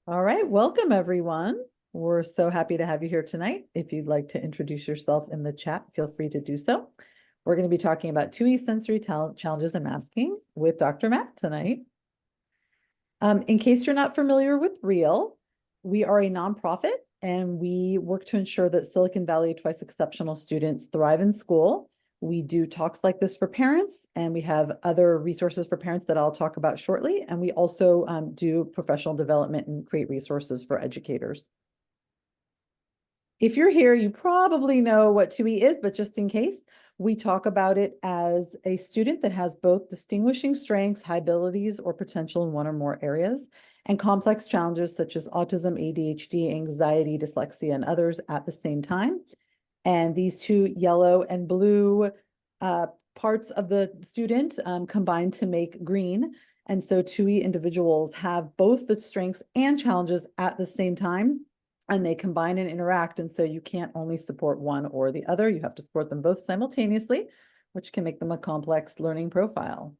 All right, welcome everyone. We're so happy to have you here tonight. If you'd like to introduce yourself in the chat, feel free to do so. We're going to be talking about 2E sensory challenges and masking with Dr. Matt tonight. In case you're not familiar with REAL, we are a nonprofit and we work to ensure that Silicon Valley twice exceptional students thrive in school. We do talks like this for parents, and we have other resources for parents that I'll talk about shortly. And we also do professional development and create resources for educators. If you're here, you probably know what 2E is, but just in case, we talk about it as a student that has both distinguishing strengths, high abilities, or potential in one or more areas, and complex challenges such as autism, ADHD, anxiety, dyslexia, and others at the same time. And these two yellow and blue parts of the student combine to make green. And so 2E individuals have both the strengths and challenges at the same time, and they combine and interact. And so you can't only support one or the other. You have to support them both simultaneously, which can make them a complex learning profile.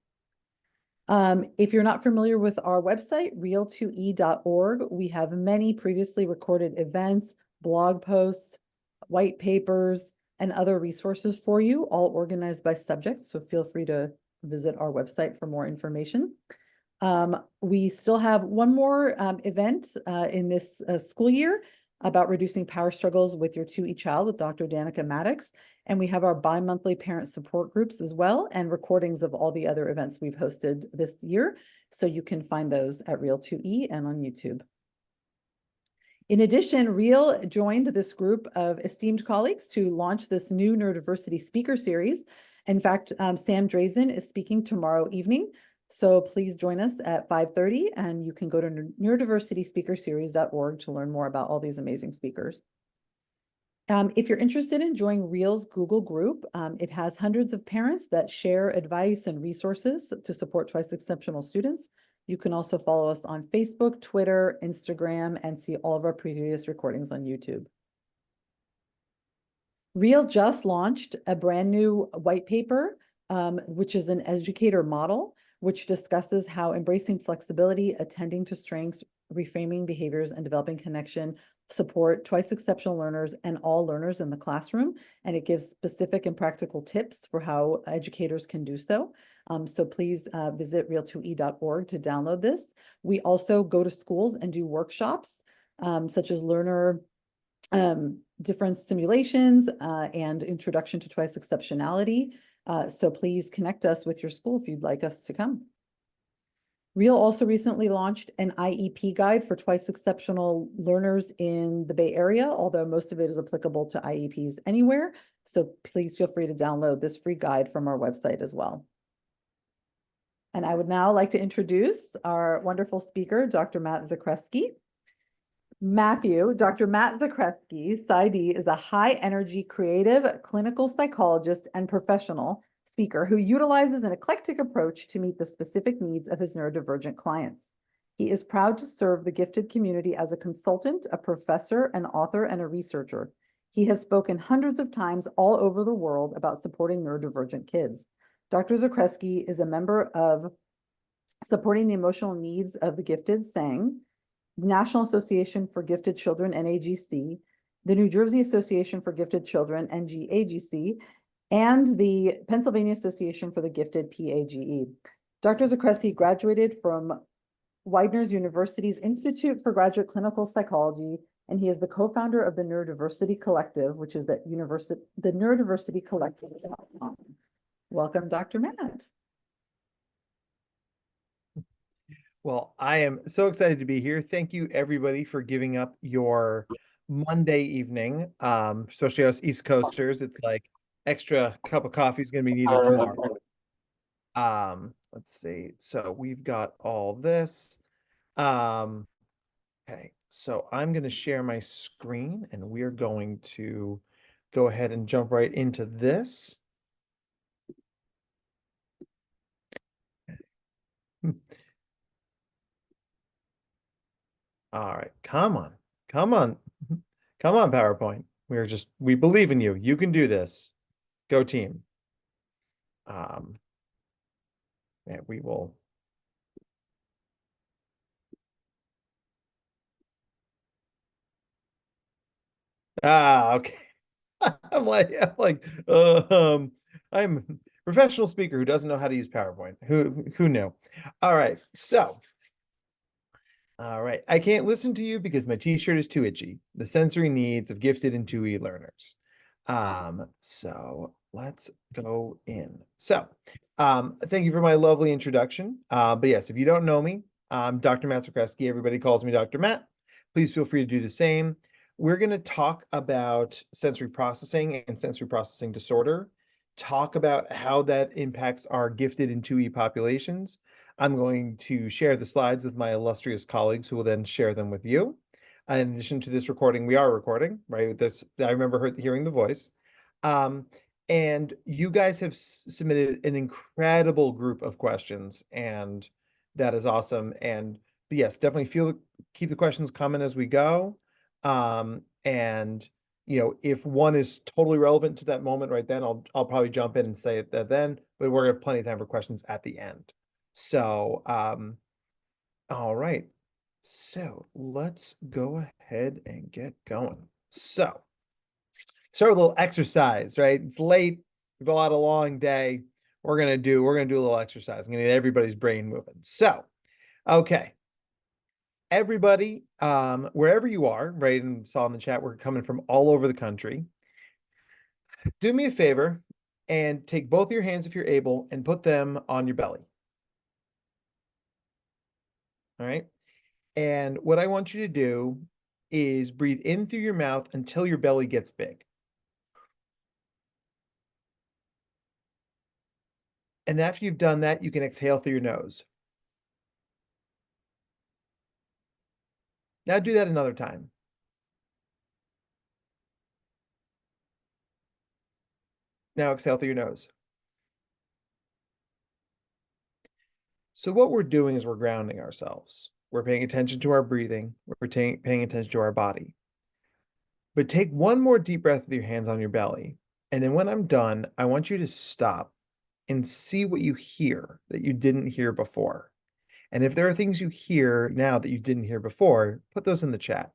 If you're not familiar with our website, real2e.org, we have many previously recorded events, blog posts, white papers, and other resources for you, all organized by subject. So feel free to visit our website for more information. We still have one more event in this school year about reducing power struggles with your 2E child with Dr. Danica Maddox. And we have our bi-monthly parent support groups as well, and recordings of all the other events we've hosted this year. So you can find those at Real2E and on YouTube. In addition, Real joined this group of esteemed colleagues to launch this new neurodiversity speaker series. In fact, Sam Drazen is speaking tomorrow evening. So please join us at 5:30, and you can go to neurodiversityspeakerseries.org to learn more about all these amazing speakers. If you're interested in joining Real's Google group, it has hundreds of parents that share advice and resources to support twice exceptional students. You can also follow us on Facebook, Twitter, Instagram, and see all of our previous recordings on YouTube. Real just launched a brand new white paper, which is an educator model, which discusses how embracing flexibility, attending to strengths, reframing behaviors, and developing connection support twice exceptional learners and all learners in the classroom. And it gives specific and practical tips for how educators can do so. So please visit real2e.org to download this. We also go to schools and do workshops, such as learner difference simulations and introduction to twice exceptionality. So please connect us with your school if you'd like us to come. Real also recently launched an IEP guide for twice exceptional learners in the Bay Area, although most of it is applicable to IEPs anywhere. So please feel free to download this free guide from our website as well. And I would now like to introduce our wonderful speaker, Dr. Matt Zakreski. Dr. Matt Zakreski, PsyD, is a high-energy, creative, clinical psychologist and professional speaker who utilizes an eclectic approach to meet the specific needs of his neurodivergent clients. He is proud to serve the gifted community as a consultant, a professor, an author, and a researcher. He has spoken hundreds of times all over the world about supporting neurodivergent kids. Dr. Zakreski is a member of Supporting the Emotional Needs of the Gifted, SANG, the National Association for Gifted Children, NAGC, the New Jersey Association for Gifted Children, NGAGC, and the Pennsylvania Association for the Gifted, PAGE. Dr. Zakreski graduated from Widener's University's Institute for Graduate Clinical Psychology, and he is the co-founder of the Neurodiversity Collective, which is the Neurodiversity Collective. Welcome, Dr. Matt. Well, I am so excited to be here. Thank you, everybody, for giving up your Monday evening, especially us East Coasters. It's like extra cup of coffee is going to be needed tomorrow. Let's see. So we've got all this. Okay, so I'm going to share my screen, and we're going to go ahead and jump right into this. All right, come on, come on, come on, PowerPoint. We believe in you. You can do this. Go team. And we will. Ah, okay. I'm a professional speaker who doesn't know how to use PowerPoint. Who knew? All right. So, all right. I can't listen to you because my t-shirt is too itchy. The sensory needs of gifted and 2E learners. So let's go in. So, thank you for my lovely introduction. But yes, if you don't know me, I'm Dr. Matt Zakreski. Everybody calls me Dr. Matt. Please feel free to do the same. We're going to talk about sensory processing and sensory processing disorder, talk about how that impacts our gifted and 2E populations. I'm going to share the slides with my illustrious colleagues who will then share them with you. In addition to this recording, we are recording, right? I remember hearing the voice. Um, and you guys have submitted an incredible group of questions, and that is awesome. And yes, definitely keep the questions coming as we go. And if one is totally relevant to that moment right then, I'll probably jump in and say it then, but we're gonna have plenty of time for questions at the end. So, all right. So let's go ahead and get going. So start with a little exercise, right? It's late. We've all had a long day. We're gonna do a little exercise. I'm gonna get everybody's brain moving. So, okay. Everybody, wherever you are, right? And saw in the chat, we're coming from all over the country. Do me a favor and take both your hands if you're able and put them on your belly. All right. And what I want you to do is breathe in through your mouth until your belly gets big. And after you've done that, you can exhale through your nose. Now do that another time. Now exhale through your nose. So what we're doing is we're grounding ourselves. We're paying attention to our breathing. We're paying attention to our body. But take one more deep breath with your hands on your belly. And then when I'm done, I want you to stop and see what you hear that you didn't hear before. And if there are things you hear now that you didn't hear before, put those in the chat.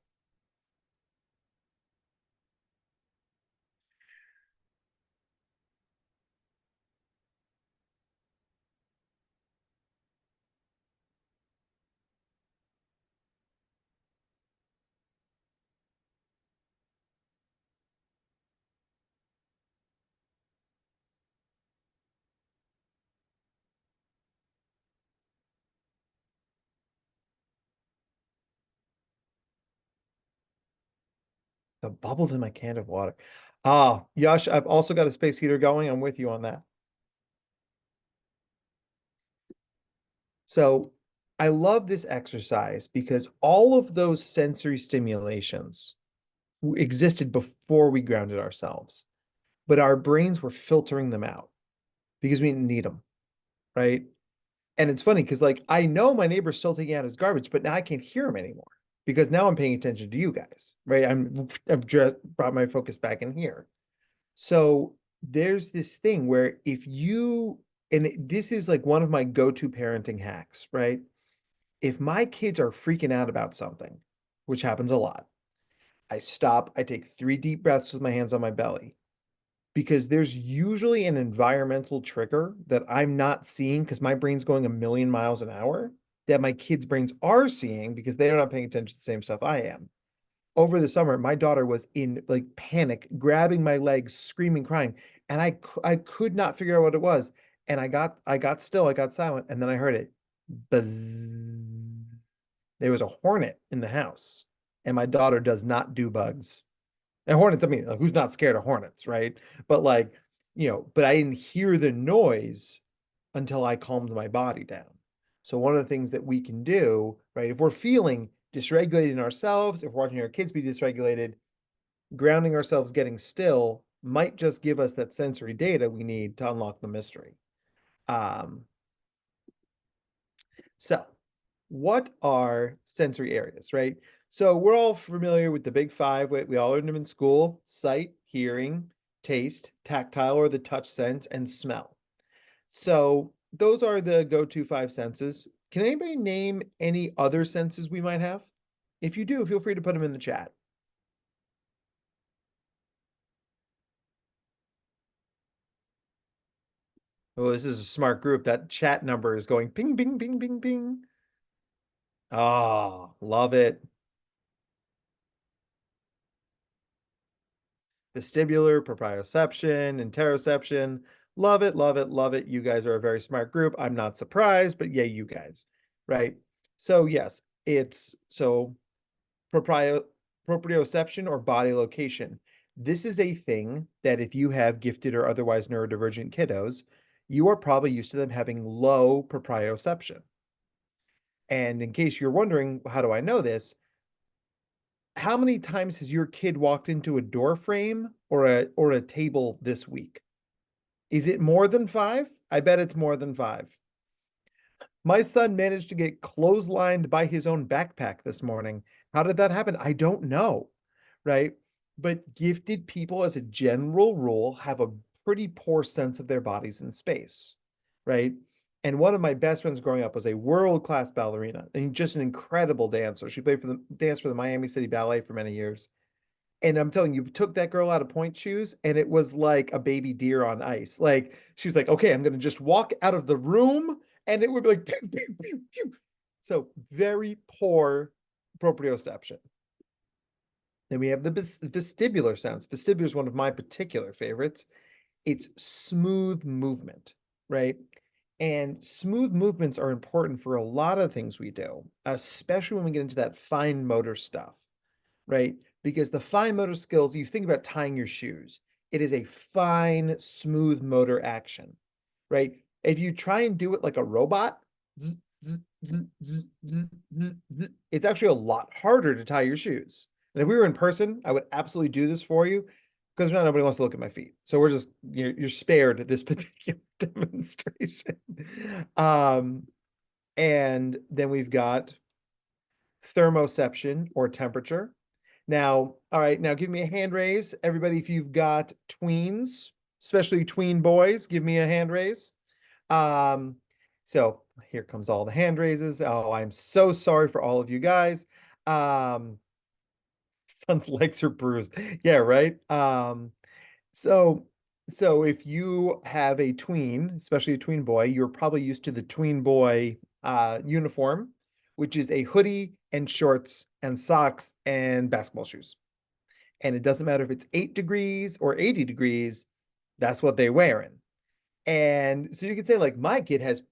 The bubbles in my can of water. Ah, Yash, I've also got a space heater going. I'm with you on that. So I love this exercise because all of those sensory stimulations existed before we grounded ourselves, but our brains were filtering them out because we didn't need them, right? And it's funny because like I know my neighbor's still taking out his garbage, but now I can't hear him anymore because now I'm paying attention to you guys, right? I've just brought my focus back in here. So there's this thing where if you, and this is like one of my go-to parenting hacks, right? If my kids are freaking out about something, which happens a lot, I stop, I take 3 deep breaths with my hands on my belly because there's usually an environmental trigger that I'm not seeing because my brain's going a million miles an hour that my kids' brains are seeing because they're not paying attention to the same stuff I am. Over the summer, my daughter was in like panic, grabbing my legs, screaming, crying, and I could not figure out what it was. And I got still, I got silent, and then I heard it. Buzz. There was a hornet in the house, and my daughter does not do bugs. And hornets, I mean, like, who's not scared of hornets, right? But like, but I didn't hear the noise until I calmed my body down. So one of the things that we can do, right, if we're feeling dysregulated in ourselves, if we're watching our kids be dysregulated, grounding ourselves, getting still might just give us that sensory data we need to unlock the mystery. Um, so what are sensory areas, right? So we're all familiar with the big five. We all learned them in school: sight, hearing, taste, tactile or the touch sense, and smell. So those are the go-to 5 senses. Can anybody name any other senses we might have? If you do, feel free to put them in the chat. Oh, this is a smart group. That chat number is going ping, ping, ping, ping, ping. Ah, love it. Vestibular, proprioception, interoception. Love it, love it, love it. You guys are a very smart group. I'm not surprised, but yay, you guys. Right? So yes, it's so proprio proprioception or body location. This is a thing that if you have gifted or otherwise neurodivergent kiddos, you are probably used to them having low proprioception. And in case you're wondering, how do I know this? How many times has your kid walked into a door frame or a table this week? Is it more than 5? I bet it's more than 5. My son managed to get clotheslined by his own backpack this morning. How did that happen? I don't know, right? But gifted people, as a general rule, have a pretty poor sense of their bodies in space, right? And one of my best friends growing up was a world-class ballerina and just an incredible dancer. She played for the dance for the Miami City Ballet for many years. And I'm telling you, took that girl out of point shoes, and it was like a baby deer on ice. Like she was like, okay, I'm gonna just walk out of the room, and it would be like pew, pew, pew, pew. So very poor proprioception. Then we have the vestibular sense. Vestibular is one of my particular favorites. It's smooth movement, right? And smooth movements are important for a lot of things we do, especially when we get into that fine motor stuff, right? Because the fine motor skills, you think about tying your shoes, it is a fine, smooth motor action, right? If you try and do it like a robot, it's actually a lot harder to tie your shoes. And if we were in person, I would absolutely do this for you because now nobody wants to look at my feet. So we're just, you're spared this particular demonstration. And then we've got thermoception or temperature. Now, all right, now give me a hand raise. Everybody, if you've got tweens, especially tween boys, give me a hand raise. Um, so here comes all the hand raises. Oh, I'm so sorry for all of you guys. Um, son's legs are bruised. Yeah, right. So so if you have a tween, especially a tween boy, you're probably used to the tween boy uniform, which is a hoodie and shorts and socks and basketball shoes. And it doesn't matter if it's 8 degrees or 80 degrees, that's what they're wearing. And so you could say, like, my kid has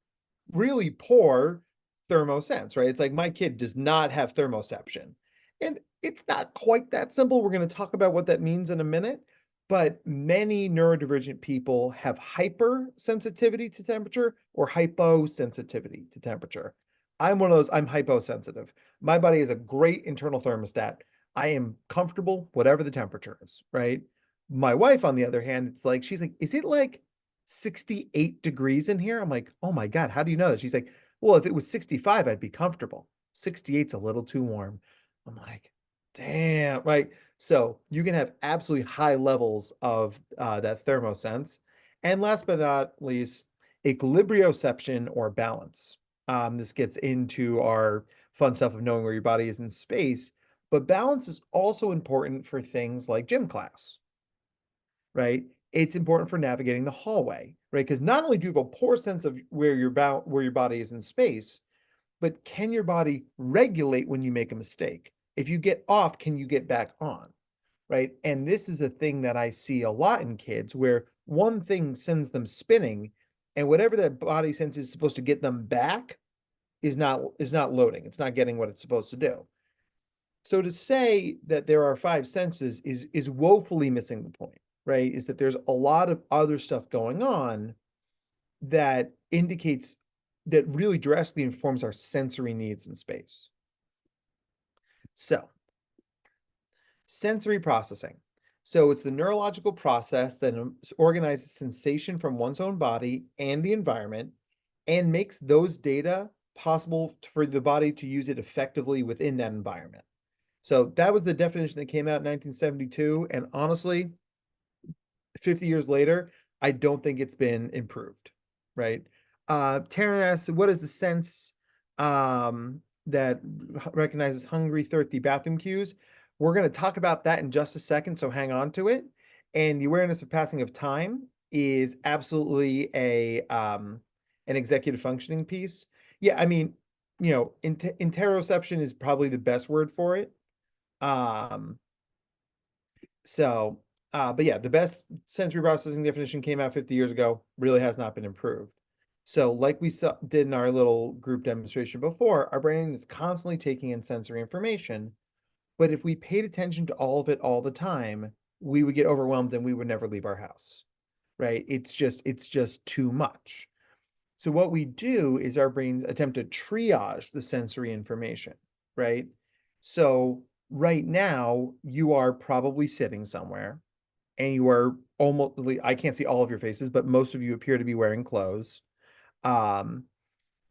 really poor thermosense, right? It's like my kid does not have thermoception. And it's not quite that simple. We're going to talk about what that means in a minute. But many neurodivergent people have hypersensitivity to temperature or hyposensitivity to temperature. I'm one of those, I'm hyposensitive. My body is a great internal thermostat. I am comfortable, whatever the temperature is, right? My wife, on the other hand, it's like, she's like, is it like 68 degrees in here? I'm like, oh my God, how do you know that? She's like, well, if it was 65, I'd be comfortable. 68's a little too warm. I'm like, damn, right? So you can have absolutely high levels of that thermosense. And last but not least, equilibrioception or balance. This gets into our fun stuff of knowing where your body is in space, but balance is also important for things like gym class, right? It's important for navigating the hallway, right? Because not only do you have a poor sense of where your body is in space, but can your body regulate when you make a mistake? If you get off, can you get back on? Right? And this is a thing that I see a lot in kids where one thing sends them spinning, and whatever that body sense is supposed to get them back is not loading. It's not getting what it's supposed to do. So to say that there are 5 senses is woefully missing the point, right? Is that there's a lot of other stuff going on that indicates that really drastically informs our sensory needs in space. So, sensory processing. So it's the neurological process that organizes sensation from one's own body and the environment and makes those data possible for the body to use it effectively within that environment. So that was the definition that came out in 1972. And honestly, 50 years later, I don't think it's been improved, right? Taryn asks, what is the sense that recognizes hungry, thirsty bathroom cues? We're going to talk about that in just a second, so hang on to it. And the awareness of passing of time is absolutely an executive functioning piece. Yeah, I mean, interoception is probably the best word for it. Um, so, but yeah, the best sensory processing definition came out 50 years ago, really has not been improved. So, like we did in our little group demonstration before, our brain is constantly taking in sensory information. But if we paid attention to all of it all the time, we would get overwhelmed and we would never leave our house, right? It's just too much. So what we do is our brains attempt to triage the sensory information, right? So right now, you are probably sitting somewhere and you are almost, I can't see all of your faces, but most of you appear to be wearing clothes. Um,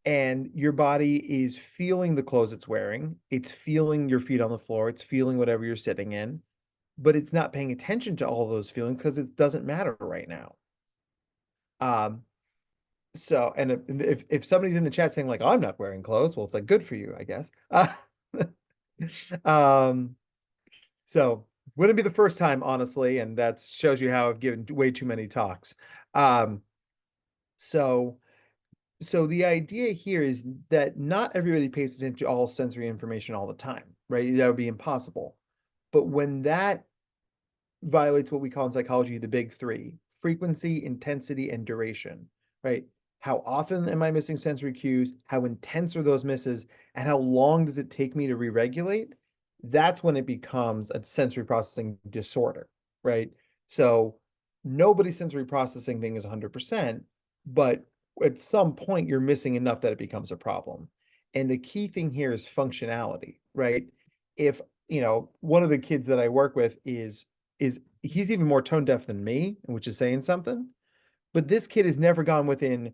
and your body is feeling the clothes it's wearing. It's feeling your feet on the floor. It's feeling whatever you're sitting in, but it's not paying attention to all those feelings because it doesn't matter right now. Um, So, and if somebody's in the chat saying like, I'm not wearing clothes, well, it's like good for you, I guess. Um, so wouldn't be the first time, honestly, and that shows you how I've given way too many talks. Um, so so the idea here is that not everybody pays attention to all sensory information all the time, right? That would be impossible. But when that violates what we call in psychology the big three: frequency, intensity, and duration, right? How often am I missing sensory cues? How intense are those misses? And how long does it take me to re regulate? That's when it becomes a sensory processing disorder, right? So nobody's sensory processing thing is 100%, but at some point you're missing enough that it becomes a problem. And the key thing here is functionality, right? If, one of the kids that I work with is he's even more tone deaf than me, which is saying something. But this kid has never gone within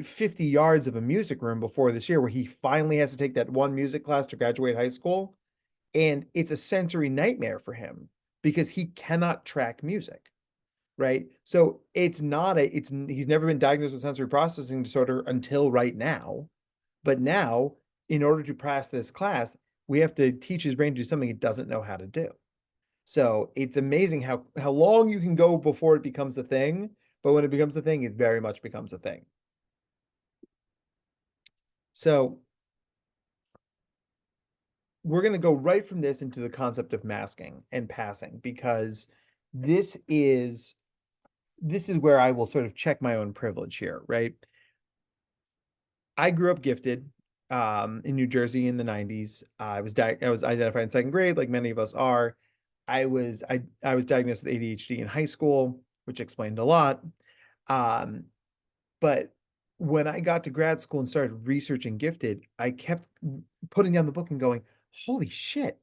50 yards of a music room before this year, where he finally has to take that one music class to graduate high school. And it's a sensory nightmare for him because he cannot track music, right? So he's never been diagnosed with sensory processing disorder until right now. But now, in order to pass this class, we have to teach his brain to do something it doesn't know how to do. So it's amazing how long you can go before it becomes a thing, but when it becomes a thing, it very much becomes a thing. So we're going to go right from this into the concept of masking and passing, because this is where I will sort of check my own privilege here, right? I grew up gifted in New Jersey in the 90s. I was identified in second grade, like many of us are. I was diagnosed with ADHD in high school, which explained a lot. Um, but when I got to grad school and started researching gifted, I kept putting down the book and going, "Holy shit!"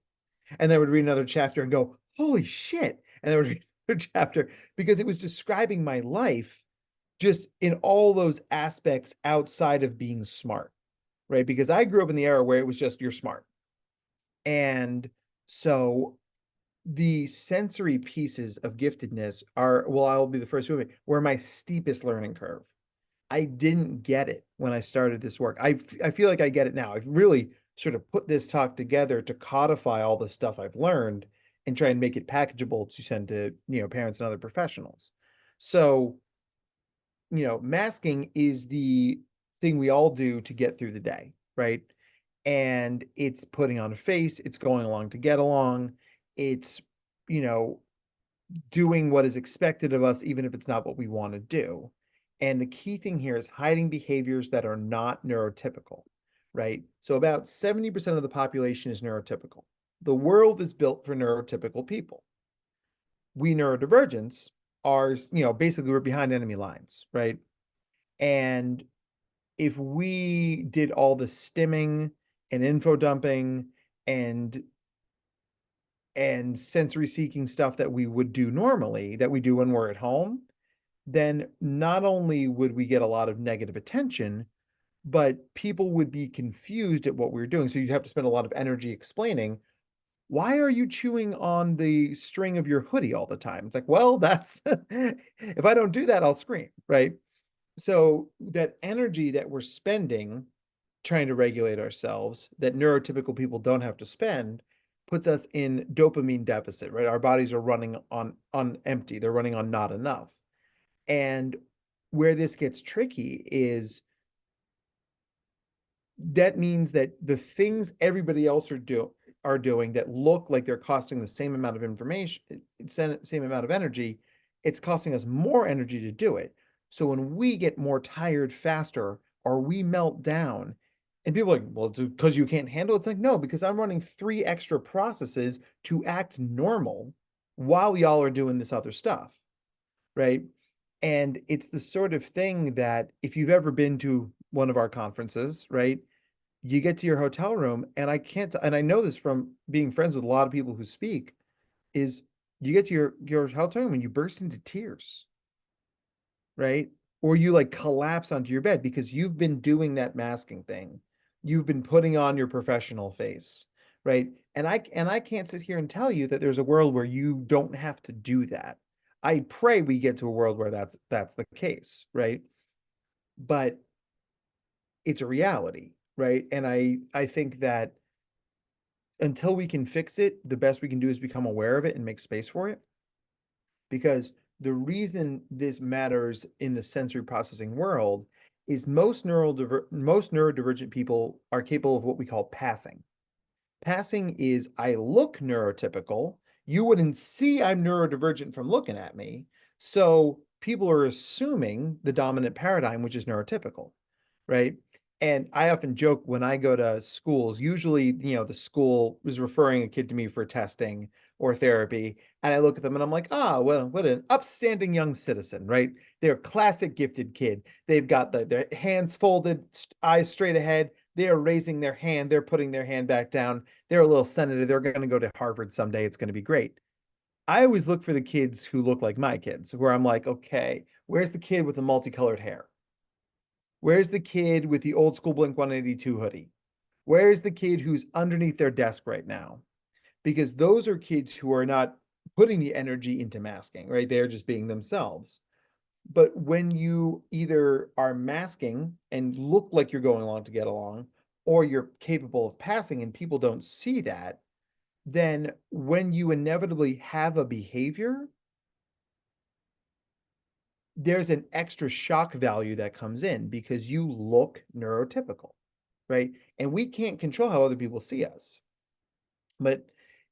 And then I would read another chapter and go, "Holy shit!" And then I would read another chapter, because it was describing my life just in all those aspects outside of being smart, right? Because I grew up in the era where it was just you're smart. And so the sensory pieces of giftedness are, well, I'll be the first to admit, were my steepest learning curve. I didn't get it when I started this work. I feel like I get it now. I've really sort of put this talk together to codify all the stuff I've learned and try and make it packageable to send to, parents and other professionals. So, masking is the thing we all do to get through the day, right? And it's putting on a face, it's going along to get along, it's, you know, doing what is expected of us, even if it's not what we want to do. And the key thing here is hiding behaviors that are not neurotypical, right? So about 70% of the population is neurotypical. The world is built for neurotypical people. We neurodivergents are, basically we're behind enemy lines, right? And if we did all the stimming and info dumping and sensory seeking stuff that we would do normally, that we do when we're at home, then not only would we get a lot of negative attention, but people would be confused at what we were doing. So you'd have to spend a lot of energy explaining, why are you chewing on the string of your hoodie all the time? It's like, well, that's if I don't do that, I'll scream, right? So that energy that we're spending trying to regulate ourselves, that neurotypical people don't have to spend, puts us in dopamine deficit, right? Our bodies are running on empty. They're running on not enough. And where this gets tricky is that means that the things everybody else are doing that look like they're costing the same amount of information, same amount of energy, it's costing us more energy to do it. So when we get more tired faster or we melt down, and people are like, well, it's because you can't handle it. It's like, no, because I'm running 3 extra processes to act normal while y'all are doing this other stuff, right? And it's the sort of thing that if you've ever been to one of our conferences, right? You get to your hotel room, and and I know this from being friends with a lot of people who speak, is you get to your hotel room and you burst into tears, right? Or you like collapse onto your bed because you've been doing that masking thing. You've been putting on your professional face, right? And I can't sit here and tell you that there's a world where you don't have to do that. I pray we get to a world where that's the case, right? But it's a reality, right? And I think that until we can fix it, the best we can do is become aware of it and make space for it. Because the reason this matters in the sensory processing world is most neurodivergent people are capable of what we call passing. Passing is I look neurotypical. You wouldn't see I'm neurodivergent from looking at me. So people are assuming the dominant paradigm, which is neurotypical, right? And I often joke when I go to schools, usually, the school is referring a kid to me for testing or therapy. And I look at them and I'm like, ah, well, what an upstanding young citizen, right? They're a classic gifted kid. They've got their hands folded, eyes straight ahead. They are raising their hand. They're putting their hand back down. They're a little senator. They're going to go to Harvard someday. It's going to be great. I always look for the kids who look like my kids, where I'm like, okay, where's the kid with the multicolored hair? Where's the kid with the old school Blink 182 hoodie? Where's the kid who's underneath their desk right now? Because those are kids who are not putting the energy into masking, right? They're just being themselves. But when you either are masking and look like you're going along to get along, or you're capable of passing and people don't see that, then when you inevitably have a behavior, there's an extra shock value that comes in because you look neurotypical, right? And we can't control how other people see us. But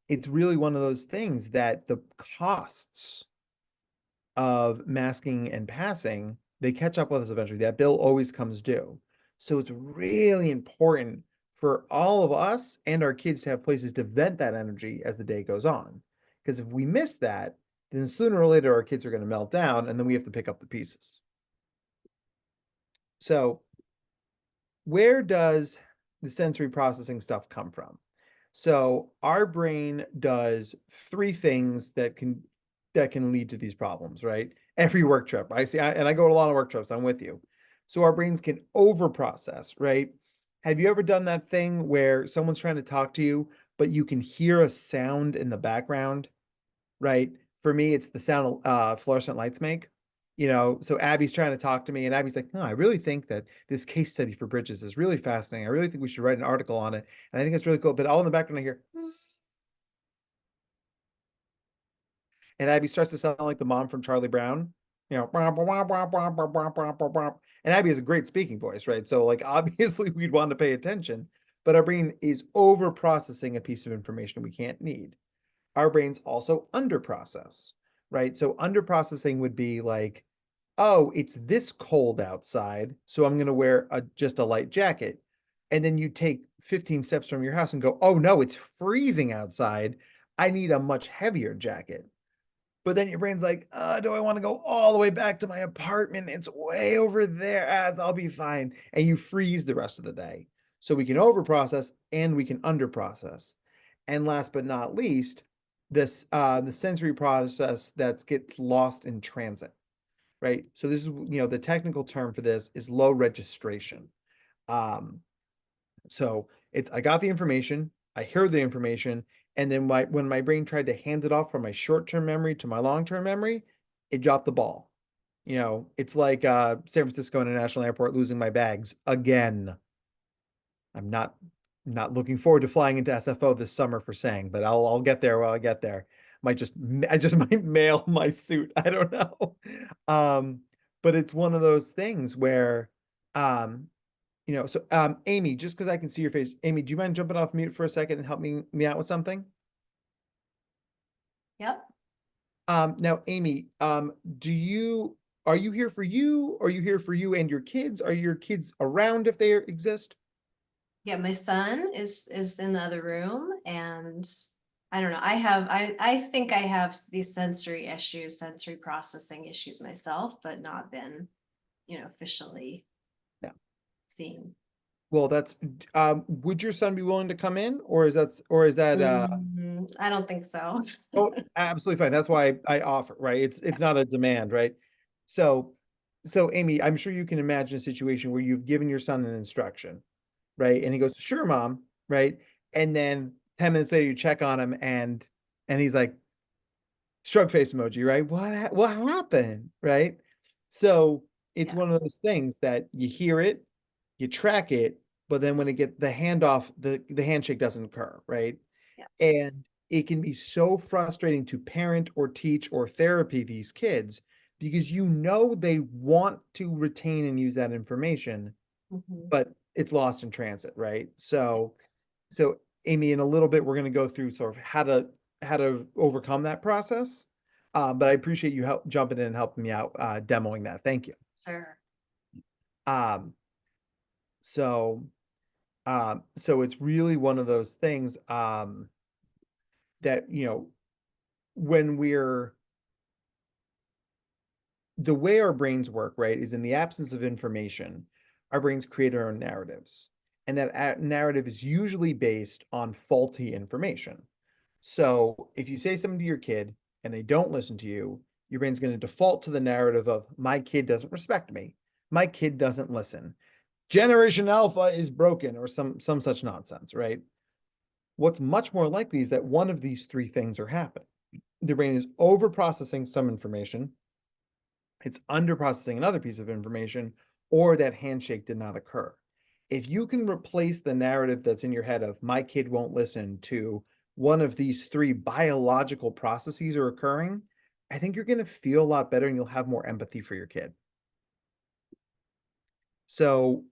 it's really one of those things that the costs of masking and passing, they catch up with us eventually. That bill always comes due. So it's really important for all of us and our kids to have places to vent that energy as the day goes on. Because if we miss that, then sooner or later our kids are going to melt down and then we have to pick up the pieces. So where does the sensory processing stuff come from? So our brain does 3 things that can lead to these problems, right? Every work trip. And I go to a lot of work trips, I'm with you. So our brains can overprocess, right? Have you ever done that thing where someone's trying to talk to you, but you can hear a sound in the background, right? For me, it's the sound fluorescent lights make. So Abby's trying to talk to me, and Abby's like, no, I really think that this case study for bridges is really fascinating. I really think we should write an article on it. And I think it's really cool. But all in the background, I hear, and Abby starts to sound like the mom from Charlie Brown. And Abby has a great speaking voice, right? So, like, obviously, we'd want to pay attention, but our brain is over processing a piece of information we can't need. Our brains also underprocess, right? So, underprocessing would be like, oh, it's this cold outside, so I'm going to wear just a light jacket. And then you take 15 steps from your house and go, oh no, it's freezing outside. I need a much heavier jacket. But then your brain's like, do I want to go all the way back to my apartment? It's way over there. I'll be fine. And you freeze the rest of the day. So we can overprocess and we can underprocess. And last but not least, the sensory process that gets lost in transit, right? So this is, the technical term for this is low registration. Um, so I got the information, I heard the information, and then when my brain tried to hand it off from my short-term memory to my long-term memory, it dropped the ball. It's like San Francisco International Airport losing my bags again. I'm not looking forward to flying into SFO this summer for saying, but I'll get there while I get there. I just might mail my suit. I don't know. But it's one of those things where, um, so Amy, just because I can see your face, Amy, do you mind jumping off mute for a second and help me out with something? Yep. Now, Amy, are you here for you? Are you here for you and your kids? Are your kids around if they exist? Yeah, my son is in the other room, and I don't know. I think I have these sensory issues, sensory processing issues myself, but not been, officially Yeah. seen. Well, would your son be willing to come in, or is that I don't think so. oh, absolutely fine. That's why I offer, right? It's not a demand, right? So, so Amy, I'm sure you can imagine a situation where you've given your son an instruction, right? And he goes, "Sure, mom," right? And then 10 minutes later, you check on him, and he's like, shrug face emoji, right? What happened, right? So it's Yeah. one of those things that you hear it, you track it, but then when it gets the handoff, the handshake doesn't occur, right? Yeah. And it can be so frustrating to parent or teach or therapy these kids because they want to retain and use that information, Mhm. but it's lost in transit, right? So Amy, in a little bit, we're going to go through sort of how to overcome that process. But I appreciate you jumping in and helping me out demoing that. Thank you. Sure. Um, so so it's really one of those things that when the way our brains work, right, is in the absence of information, our brains create our own narratives. And that narrative is usually based on faulty information. So if you say something to your kid and they don't listen to you, your brain's going to default to the narrative of my kid doesn't respect me. My kid doesn't listen. Generation Alpha is broken or some such nonsense, right? What's much more likely is that one of these three things are happening. The brain is over processing some information, it's under processing another piece of information, or that handshake did not occur. If you can replace the narrative that's in your head of my kid won't listen to one of these three biological processes are occurring, I think you're going to feel a lot better and you'll have more empathy for your kid. So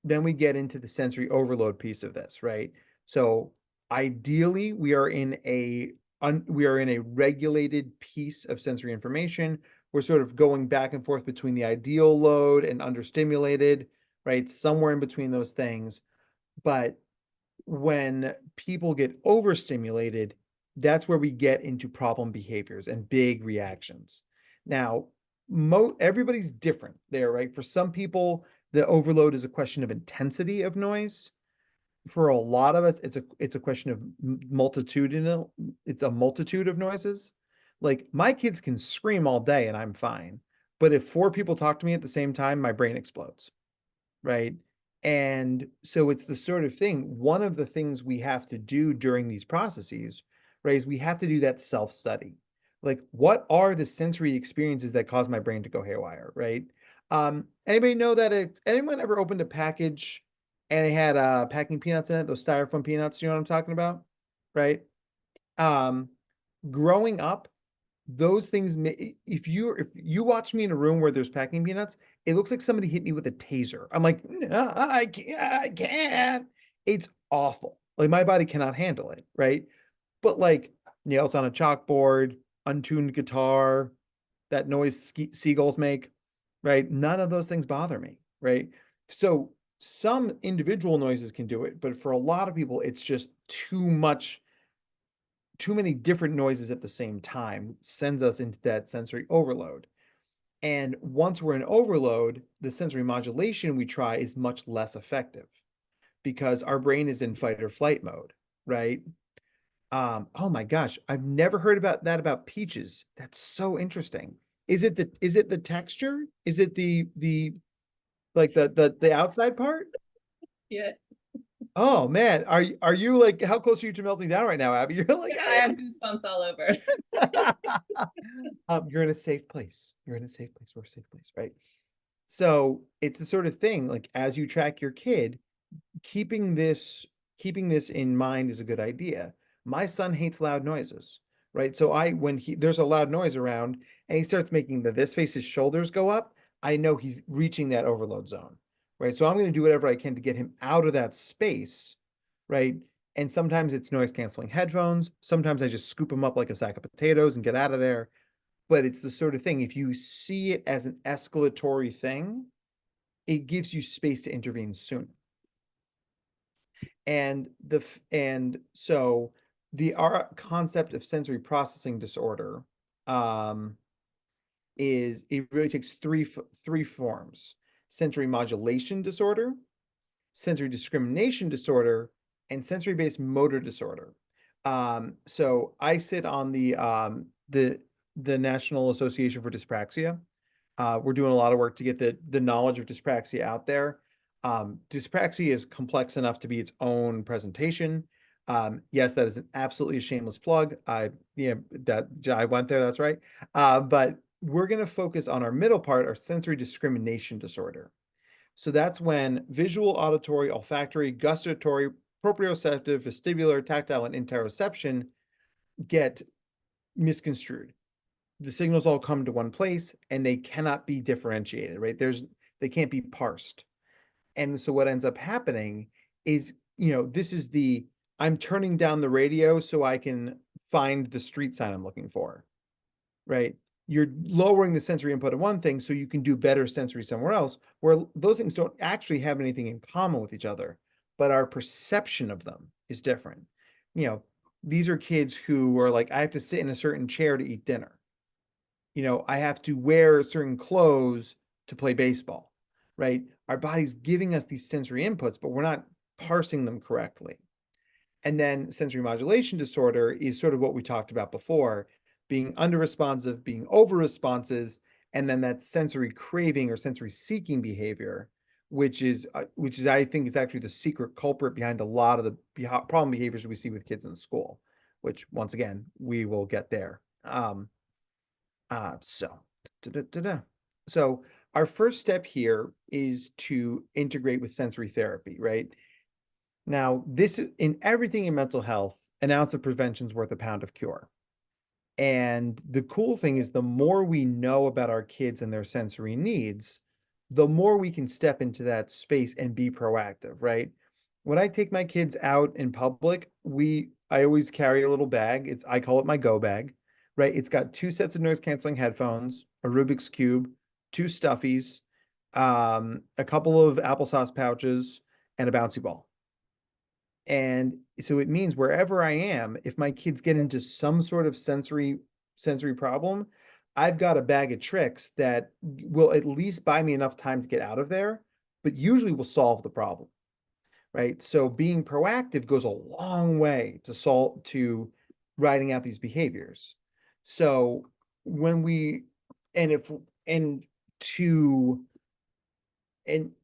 then we get into the sensory overload piece of this, right? So ideally, we are in a regulated piece of sensory information. We're sort of going back and forth between the ideal load and understimulated, right? Somewhere in between those things. But when people get overstimulated, that's where we get into problem behaviors and big reactions. Now, everybody's different there, right? For some people, the overload is a question of intensity of noise. For a lot of us, it's a question of multitudinal. It's a multitude of noises. Like my kids can scream all day and I'm fine, but if four people talk to me at the same time, my brain explodes, right? And so it's the sort of thing, one of the things we have to do during these processes, right, is we have to do that self-study. Like, what are the sensory experiences that cause my brain to go haywire, right? Anybody know that anyone ever opened a package and they had packing peanuts in it, those styrofoam peanuts, you know what I'm talking about? Right? Um, Growing up, those things if you watch me in a room where there's packing peanuts, it looks like somebody hit me with a taser. I'm like, "No, I can't. It's awful. Like my body cannot handle it, right? But like nails on a chalkboard, untuned guitar, that noise seagulls make, right? None of those things bother me, right? So some individual noises can do it, but for a lot of people, it's just too many different noises at the same time sends us into that sensory overload. And once we're in overload, the sensory modulation we try is much less effective because our brain is in fight or flight mode, right? Oh my gosh, I've never heard about that about peaches. That's so interesting. Is it the texture? Is it the like the outside part? Yeah, Oh man, are you like how close are you to melting down right now, Abby? You're like I have goosebumps all over. You're in a safe place. You're in a safe place. We're a safe place, right? So it's the sort of thing like as you track your kid, keeping this keeping this in mind is a good idea. My son hates loud noises, right? So when there's a loud noise around and he starts making this face, his shoulders go up, I know he's reaching that overload zone, right? So I'm going to do whatever I can to get him out of that space, right? And sometimes it's noise canceling headphones. Sometimes I just scoop him up like a sack of potatoes and get out of there. But it's the sort of thing, if you see it as an escalatory thing, it gives you space to intervene sooner. And so our concept of sensory processing disorder is it really takes three forms: sensory modulation disorder, sensory discrimination disorder, and sensory-based motor disorder. So I sit on the National Association for Dyspraxia. We're doing a lot of work to get the knowledge of dyspraxia out there. Dyspraxia is complex enough to be its own presentation. Yes, that is absolutely a shameless plug. I went there, that's right. But we're going to focus on our middle part, our sensory discrimination disorder. So that's when visual, auditory, olfactory, gustatory, proprioceptive, vestibular, tactile, and interoception get misconstrued. The signals all come to one place and they cannot be differentiated, right? They can't be parsed. And so what ends up happening is, this is I'm turning down the radio so I can find the street sign I'm looking for, right? You're lowering the sensory input of one thing so you can do better sensory somewhere else, where those things don't actually have anything in common with each other, but our perception of them is different. These are kids who are like, I have to sit in a certain chair to eat dinner. I have to wear certain clothes to play baseball, right? Our body's giving us these sensory inputs, but we're not parsing them correctly. And then sensory modulation disorder is sort of what we talked about before, being under-responsive, being over-responses, and then that sensory craving or sensory seeking behavior, which is I think is actually the secret culprit behind a lot of the problem behaviors we see with kids in school, which once again, we will get there. So our first step here is to integrate with sensory therapy, right? Now, this in everything in mental health, an ounce of prevention is worth a pound of cure. And the cool thing is the more we know about our kids and their sensory needs, the more we can step into that space and be proactive, right? When I take my kids out in public, I always carry a little bag. I call it my go bag, right? It's got 2 sets of noise canceling headphones, a Rubik's Cube, 2 stuffies, a couple of applesauce pouches, and a bouncy ball. And so it means wherever I am, if my kids get into some sort of sensory problem, I've got a bag of tricks that will at least buy me enough time to get out of there, but usually will solve the problem, right? So being proactive goes a long way to writing out these behaviors. So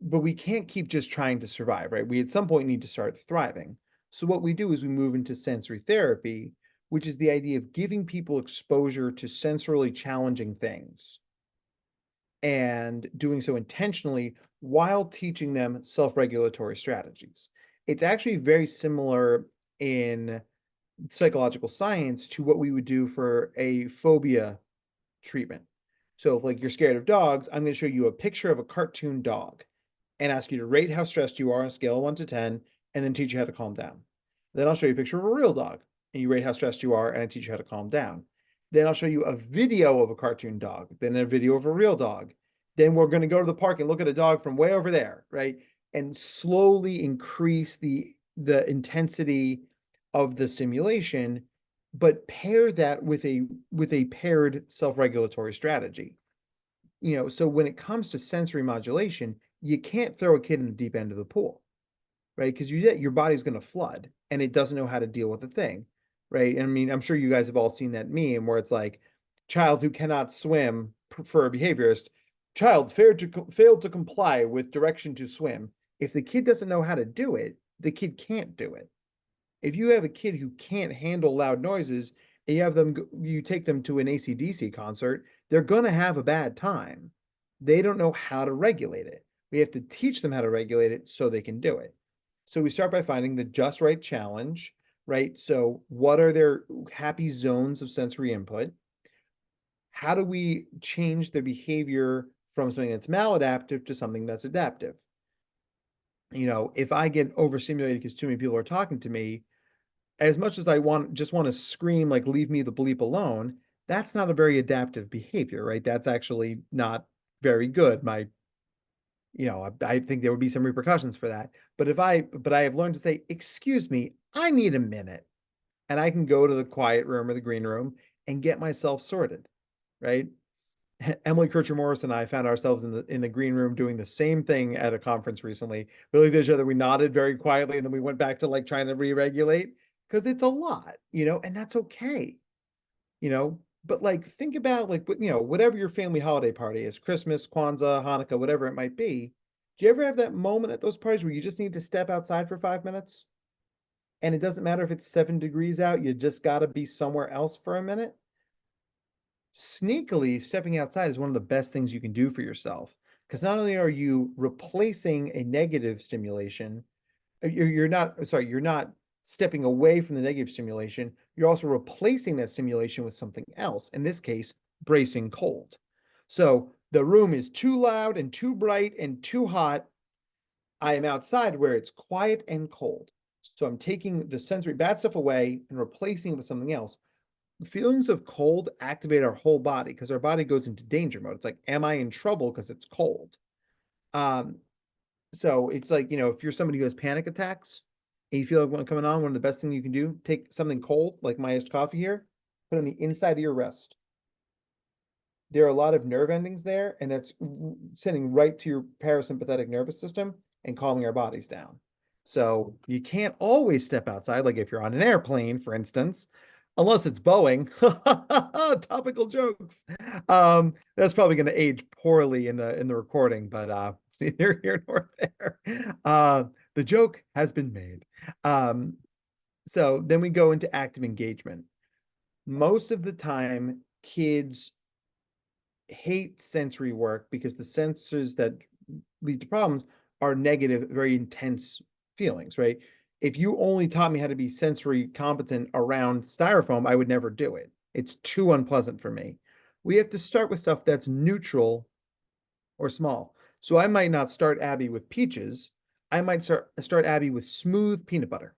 but we can't keep just trying to survive, right? We at some point need to start thriving. So what we do is we move into sensory therapy, which is the idea of giving people exposure to sensorily challenging things and doing so intentionally while teaching them self-regulatory strategies. It's actually very similar in psychological science to what we would do for a phobia treatment. So if you're scared of dogs, I'm going to show you a picture of a cartoon dog and ask you to rate how stressed you are on a scale of 1 to 10, and then teach you how to calm down. Then I'll show you a picture of a real dog and you rate how stressed you are and I teach you how to calm down. Then I'll show you a video of a cartoon dog, then a video of a real dog. Then we're going to go to the park and look at a dog from way over there, right? And slowly increase the intensity of the stimulation, but pair that with a paired self-regulatory strategy. So when it comes to sensory modulation, you can't throw a kid in the deep end of the pool, right? Because your body's going to flood and it doesn't know how to deal with the thing, right? I mean, I'm sure you guys have all seen that meme where it's like, child who cannot swim for a behaviorist, child failed to comply with direction to swim. If the kid doesn't know how to do it, the kid can't do it. If you have a kid who can't handle loud noises and you take them to an AC/DC concert, they're going to have a bad time. They don't know how to regulate it. We have to teach them how to regulate it so they can do it. So we start by finding the just right challenge, right? So what are their happy zones of sensory input? How do we change their behavior from something that's maladaptive to something that's adaptive? You know, if I get overstimulated because too many people are talking to me, as much as I just want to scream like leave me the bleep alone, that's not a very adaptive behavior, right? That's actually not very good. I think there would be some repercussions for that. But I have learned to say, excuse me, I need a minute. And I can go to the quiet room or the green room and get myself sorted, right? Emily Kircher Morris and I found ourselves in the green room doing the same thing at a conference recently. We looked at each other, we nodded very quietly, and then we went back to like trying to re-regulate because it's a lot, and that's okay, you know. But like think about like whatever your family holiday party is, Christmas, Kwanzaa, Hanukkah, whatever it might be. Do you ever have that moment at those parties where you just need to step outside for 5 minutes? And it doesn't matter if it's 7 degrees out, you just got to be somewhere else for a minute. Sneakily, stepping outside is one of the best things you can do for yourself, because not only are you replacing a negative stimulation, you're not stepping away from the negative stimulation, you're also replacing that stimulation with something else, in this case, bracing cold. So the room is too loud and too bright and too hot. I am outside where it's quiet and cold. So I'm taking the sensory bad stuff away and replacing it with something else. Feelings of cold activate our whole body because our body goes into danger mode. It's like, am I in trouble because it's cold? Um, so it's like, if you're somebody who has panic attacks and you feel like one coming on, one of the best things you can do, take something cold, like my iced coffee here, put it on the inside of your wrist. There are a lot of nerve endings there, and that's sending right to your parasympathetic nervous system and calming our bodies down. So you can't always step outside, like if you're on an airplane, for instance, unless it's Boeing. Topical jokes. That's probably going to age poorly in the recording, but it's neither here nor there. The joke has been made. So then we go into active engagement. Most of the time, kids hate sensory work because the senses that lead to problems are negative, very intense feelings, right? If you only taught me how to be sensory competent around styrofoam, I would never do it. It's too unpleasant for me. We have to start with stuff that's neutral or small. So I might not start Abby with peaches. I might start Abby with smooth peanut butter.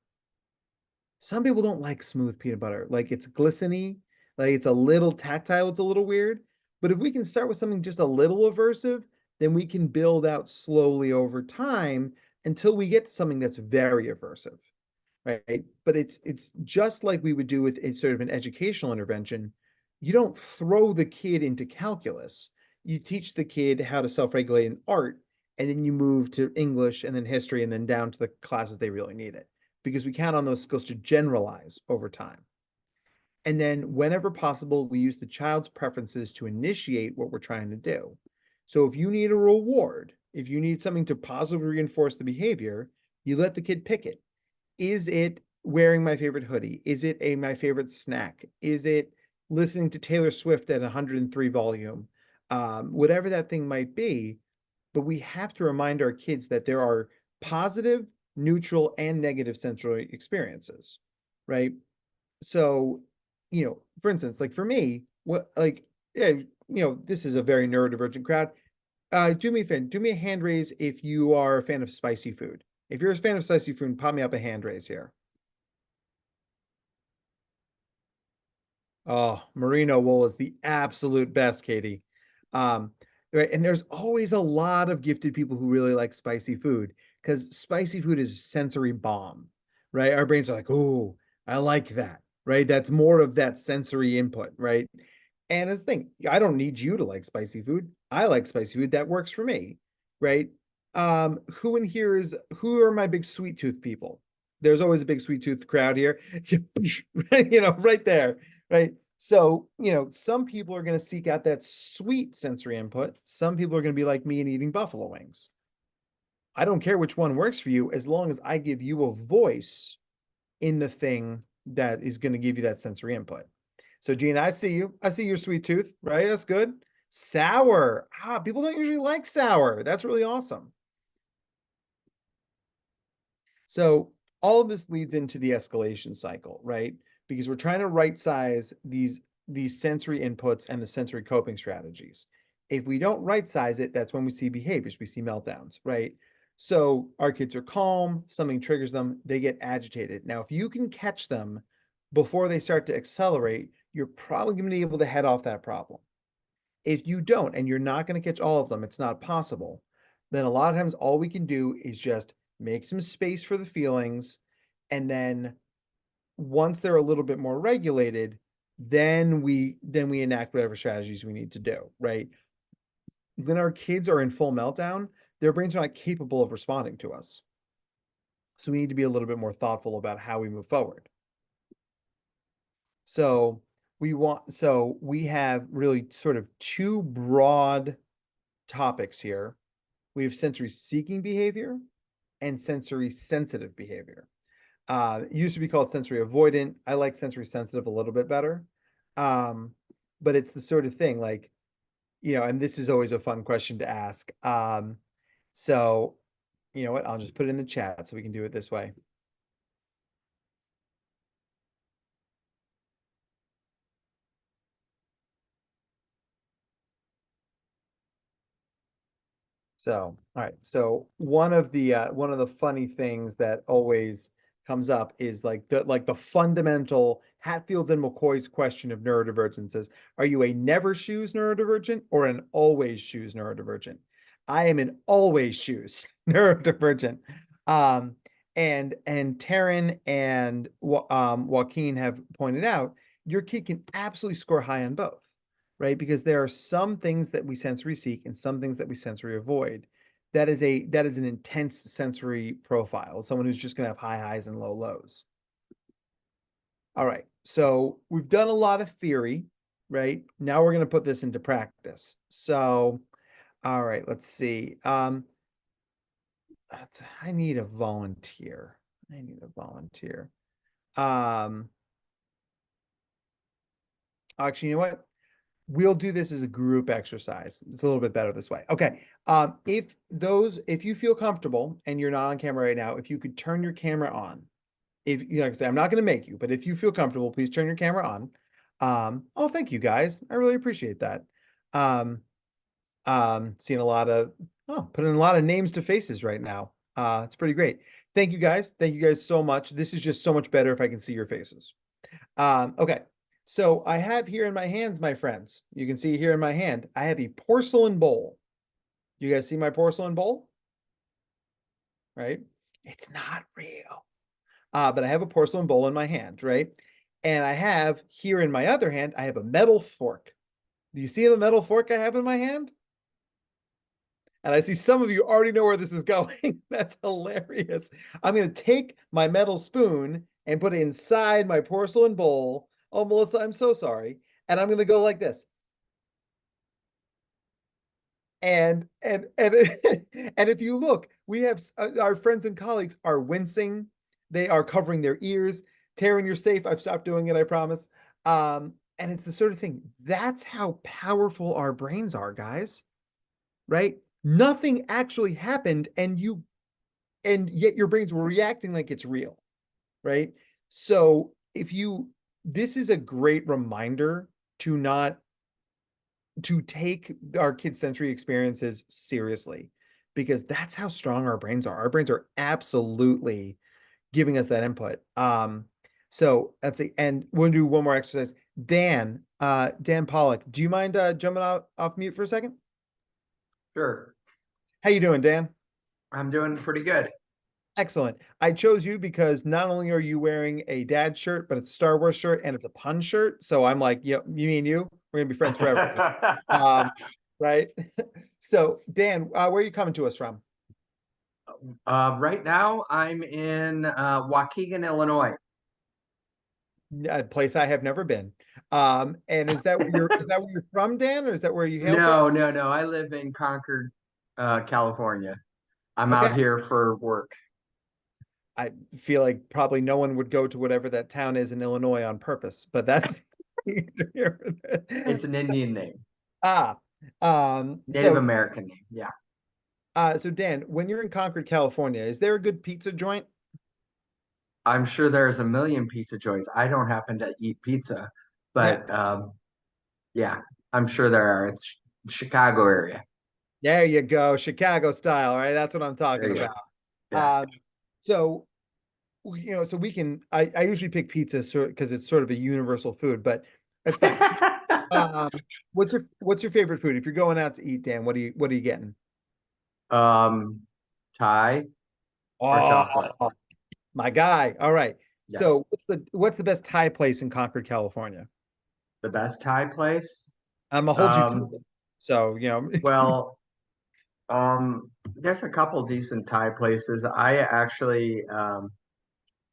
Some people don't like smooth peanut butter. Like it's glistening, like it's a little tactile, it's a little weird. But if we can start with something just a little aversive, then we can build out slowly over time until we get to something that's very aversive, right? But it's just like we would do with a sort of an educational intervention. You don't throw the kid into calculus. You teach the kid how to self-regulate in art, and then you move to English and then history and then down to the classes they really need it, because we count on those skills to generalize over time. And then whenever possible, we use the child's preferences to initiate what we're trying to do. So if you need a reward, if you need something to positively reinforce the behavior, you let the kid pick it. Is it wearing my favorite hoodie? Is it my favorite snack? Is it listening to Taylor Swift at 103 volume? Whatever that thing might be. But we have to remind our kids that there are positive, neutral, and negative sensory experiences, right? So, for instance, like for me, this is a very neurodivergent crowd. Do me a favor, do me a hand raise if you are a fan of spicy food. If you're a fan of spicy food, pop me up a hand raise here. Oh, merino wool is the absolute best, Katie. Right, and there's always a lot of gifted people who really like spicy food because spicy food is sensory bomb, right? Our brains are like, oh, I like that, right? That's more of that sensory input, right? And as the thing, I don't need you to like spicy food. I like spicy food. That works for me, right? Who are my big sweet tooth people? There's always a big sweet tooth crowd here, right there, right? So, some people are going to seek out that sweet sensory input. Some people are going to be like me and eating buffalo wings. I don't care which one works for you as long as I give you a voice in the thing that is going to give you that sensory input. So, Gina, I see you. I see your sweet tooth, right? That's good. Sour. People don't usually like sour. That's really awesome. So, all of this leads into the escalation cycle, right? Because we're trying to right size these sensory inputs and the sensory coping strategies. If we don't right size it, that's when we see behaviors, we see meltdowns, right? So our kids are calm, something triggers them, they get agitated. Now, if you can catch them before they start to accelerate, you're probably going to be able to head off that problem. If you don't, and you're not going to catch all of them, it's not possible, then a lot of times all we can do is just make some space for the feelings. And then once they're a little bit more regulated, then we enact whatever strategies we need to do, right? When our kids are in full meltdown, their brains are not capable of responding to us. So we need to be a little bit more thoughtful about how we move forward. So we have really sort of two broad topics here. We have sensory seeking behavior and sensory sensitive behavior. It used to be called sensory avoidant. I like sensory sensitive a little bit better. But it's the sort of thing like, and this is always a fun question to ask. So you know what? I'll just put it in the chat so we can do it this way. So, all right. So one of the funny things that always comes up is like the fundamental Hatfield's and McCoy's question of neurodivergence is, are you a never shoes neurodivergent or an always shoes neurodivergent? I am an always shoes neurodivergent. And Taryn and Joaquin have pointed out, your kid can absolutely score high on both, right? Because there are some things that we sensory seek and some things that we sensory avoid. That is an intense sensory profile, someone who's just going to have high highs and low lows. All right, so we've done a lot of theory, right? Now we're going to put this into practice. So, all right, let's see. I need a volunteer. Actually, you know what? We'll do this as a group exercise. It's a little bit better this way. Okay. If you feel comfortable and you're not on camera right now, if you could turn your camera on. If you like I say, I'm not going to make you, but if you feel comfortable, please turn your camera on. Oh, thank you guys. I really appreciate that. Seeing putting a lot of names to faces right now. It's pretty great. Thank you guys. Thank you guys so much. This is just so much better if I can see your faces. Okay. So I have here in my hands, my friends, you can see here in my hand, I have a porcelain bowl. You guys see my porcelain bowl? Right? It's not real. But I have a porcelain bowl in my hand, right? And I have here in my other hand, I have a metal fork. Do you see the metal fork I have in my hand? And I see some of you already know where this is going. That's hilarious. I'm going to take my metal spoon and put it inside my porcelain bowl. Oh, Melissa, I'm so sorry. And I'm going to go like this. And and if you look, we have our friends and colleagues are wincing. They are covering their ears. Taryn, you're safe. I've stopped doing it, I promise. And it's the sort of thing. That's how powerful our brains are, guys. Right? Nothing actually happened, and yet your brains were reacting like it's real. Right? So this is a great reminder to take our kids' sensory experiences seriously, because that's how strong our brains are. Our brains are absolutely giving us that input. So let's see, and we'll do one more exercise. Dan Pollock, do you mind jumping off mute for a second? Sure. How you doing, Dan? I'm doing pretty good. Excellent. I chose you because not only are you wearing a dad shirt, but it's a Star Wars shirt and it's a pun shirt. So I'm like, yeah, me and you, we're gonna be friends forever. Right? So Dan, where are you coming to us from? Right now, I'm in Waukegan, Illinois. A place I have never been. And is that where you're from, Dan, or is that where you hail from? No. I live in Concord, California. I'm out here for work. I feel like probably no one would go to whatever that town is in Illinois on purpose, but that's It's an Indian name. Native American name. Yeah. So Dan, when you're in Concord, California, is there a good pizza joint? I'm sure there's a million pizza joints. I don't happen to eat pizza, but yeah, I'm sure there are. It's Chicago area. There you go, Chicago style, right? That's what I'm talking There you go. about. Yeah. So so we can. I usually pick pizza because it's sort of a universal food, but that's fine. Um, what's your favorite food? If you're going out to eat, Dan, what are you getting? Thai or chocolate. Oh, my guy. All right. Yeah. So what's the best Thai place in Concord, California? The best Thai place. I'm gonna hold you to it. So, Well, there's a couple decent Thai places. I actually,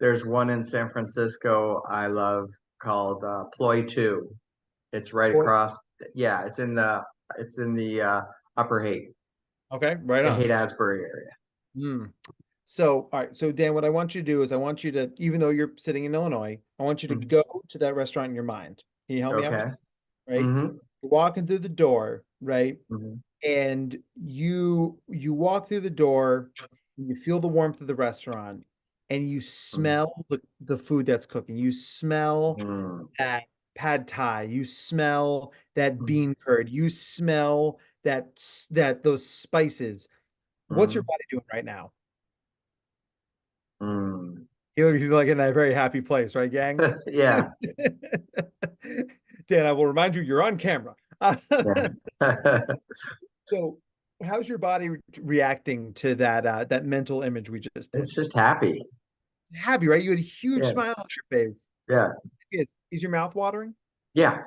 there's one in San Francisco I love called Ploy 2. It's right across. Yeah, it's in the Upper okay, right on. Haight-Ashbury area. Mm. So, all right. So, Dan, what I want you to do is I want you to, even though you're sitting in Illinois, I want you to Mhm. go to that restaurant in your mind. Can you help me out with Okay. that? Right? Mm-hmm. You're walking through the door, right? Mm-hmm. And you walk through the door, and you feel the warmth of the restaurant, and you smell the food that's cooking. You smell Mm-hmm. that pad thai. You smell that bean curd. You smell those spices. What's your body doing right now? Mm-hmm. He's like in a very happy place, right, gang? Yeah. Dan, I will remind you, you're on camera. Yeah. So, how's your body reacting to that mental image we just did? It's just happy. Happy, right? You had a huge Yeah. smile on your face. Yeah. Is your mouth watering? Yeah.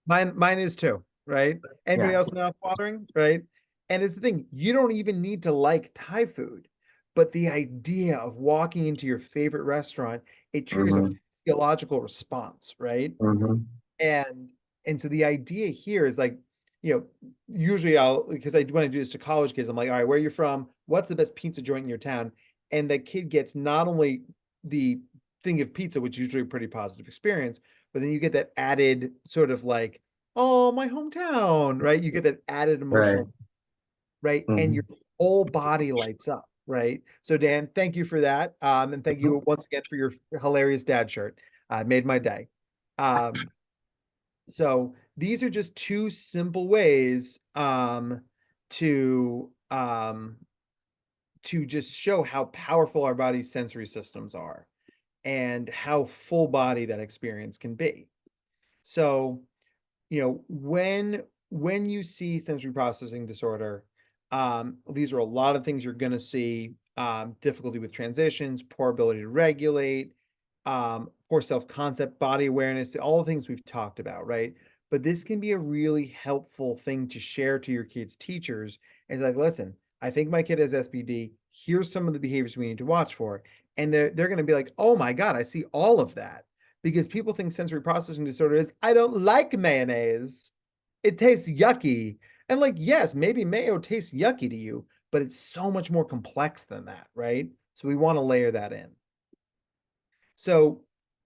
Mine is too, right? Anybody Yeah. else mouth watering, right? And it's the thing, you don't even need to like Thai food, but the idea of walking into your favorite restaurant, it triggers a Mm-hmm. physiological response, right? Mm-hmm. And so the idea here is like, usually because when I do this to college kids, I'm like, all right, where are you from? What's the best pizza joint in your town? And the kid gets not only the thing of pizza, which is usually a pretty positive experience, but then you get that added sort of like, oh, my hometown, right? You get that added emotional, right? And your whole body lights up, right? So Dan, thank you for that. And thank you once again for your hilarious dad shirt. Made my day. So these are just two simple ways to just show how powerful our body's sensory systems are and how full body that experience can be. So, when you see sensory processing disorder, these are a lot of things you're going to see: difficulty with transitions, poor ability to regulate, poor self-concept, body awareness, all the things we've talked about, right? But this can be a really helpful thing to share to your kids' teachers. It's like, listen, I think my kid has SPD. Here's some of the behaviors we need to watch for. And they're going to be like, oh my God, I see all of that. Because people think sensory processing disorder is, I don't like mayonnaise. It tastes yucky. And like, yes, maybe mayo tastes yucky to you, but it's so much more complex than that, right? So we want to layer that in. So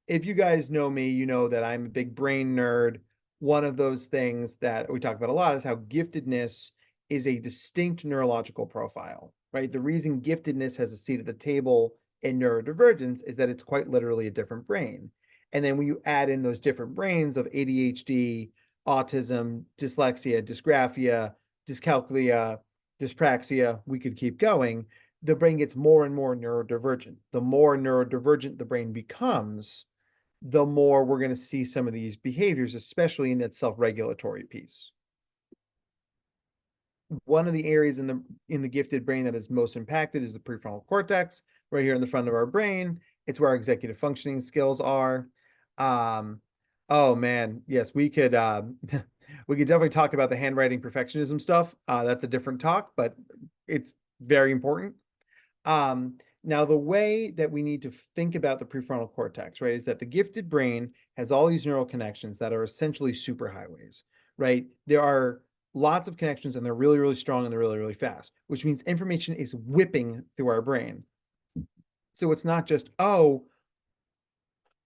if you guys know me, you know that I'm a big brain nerd. One of those things that we talk about a lot is how giftedness is a distinct neurological profile, right? The reason giftedness has a seat at the table in neurodivergence is that it's quite literally a different brain. And then when you add in those different brains of ADHD, autism, dyslexia, dysgraphia, dyscalculia, dyspraxia, we could keep going. The brain gets more and more neurodivergent. The more neurodivergent the brain becomes, the more we're going to see some of these behaviors, especially in that self-regulatory piece. One of the areas in the gifted brain that is most impacted is the prefrontal cortex, right here in the front of our brain. It's where our executive functioning skills are. Oh man, yes, we could we could definitely talk about the handwriting perfectionism stuff. That's a different talk, but it's very important. Now, the way that we need to think about the prefrontal cortex, right, is that the gifted brain has all these neural connections that are essentially superhighways, right? There are lots of connections and they're really, really strong and they're really, really fast, which means information is whipping through our brain. So it's not just, oh,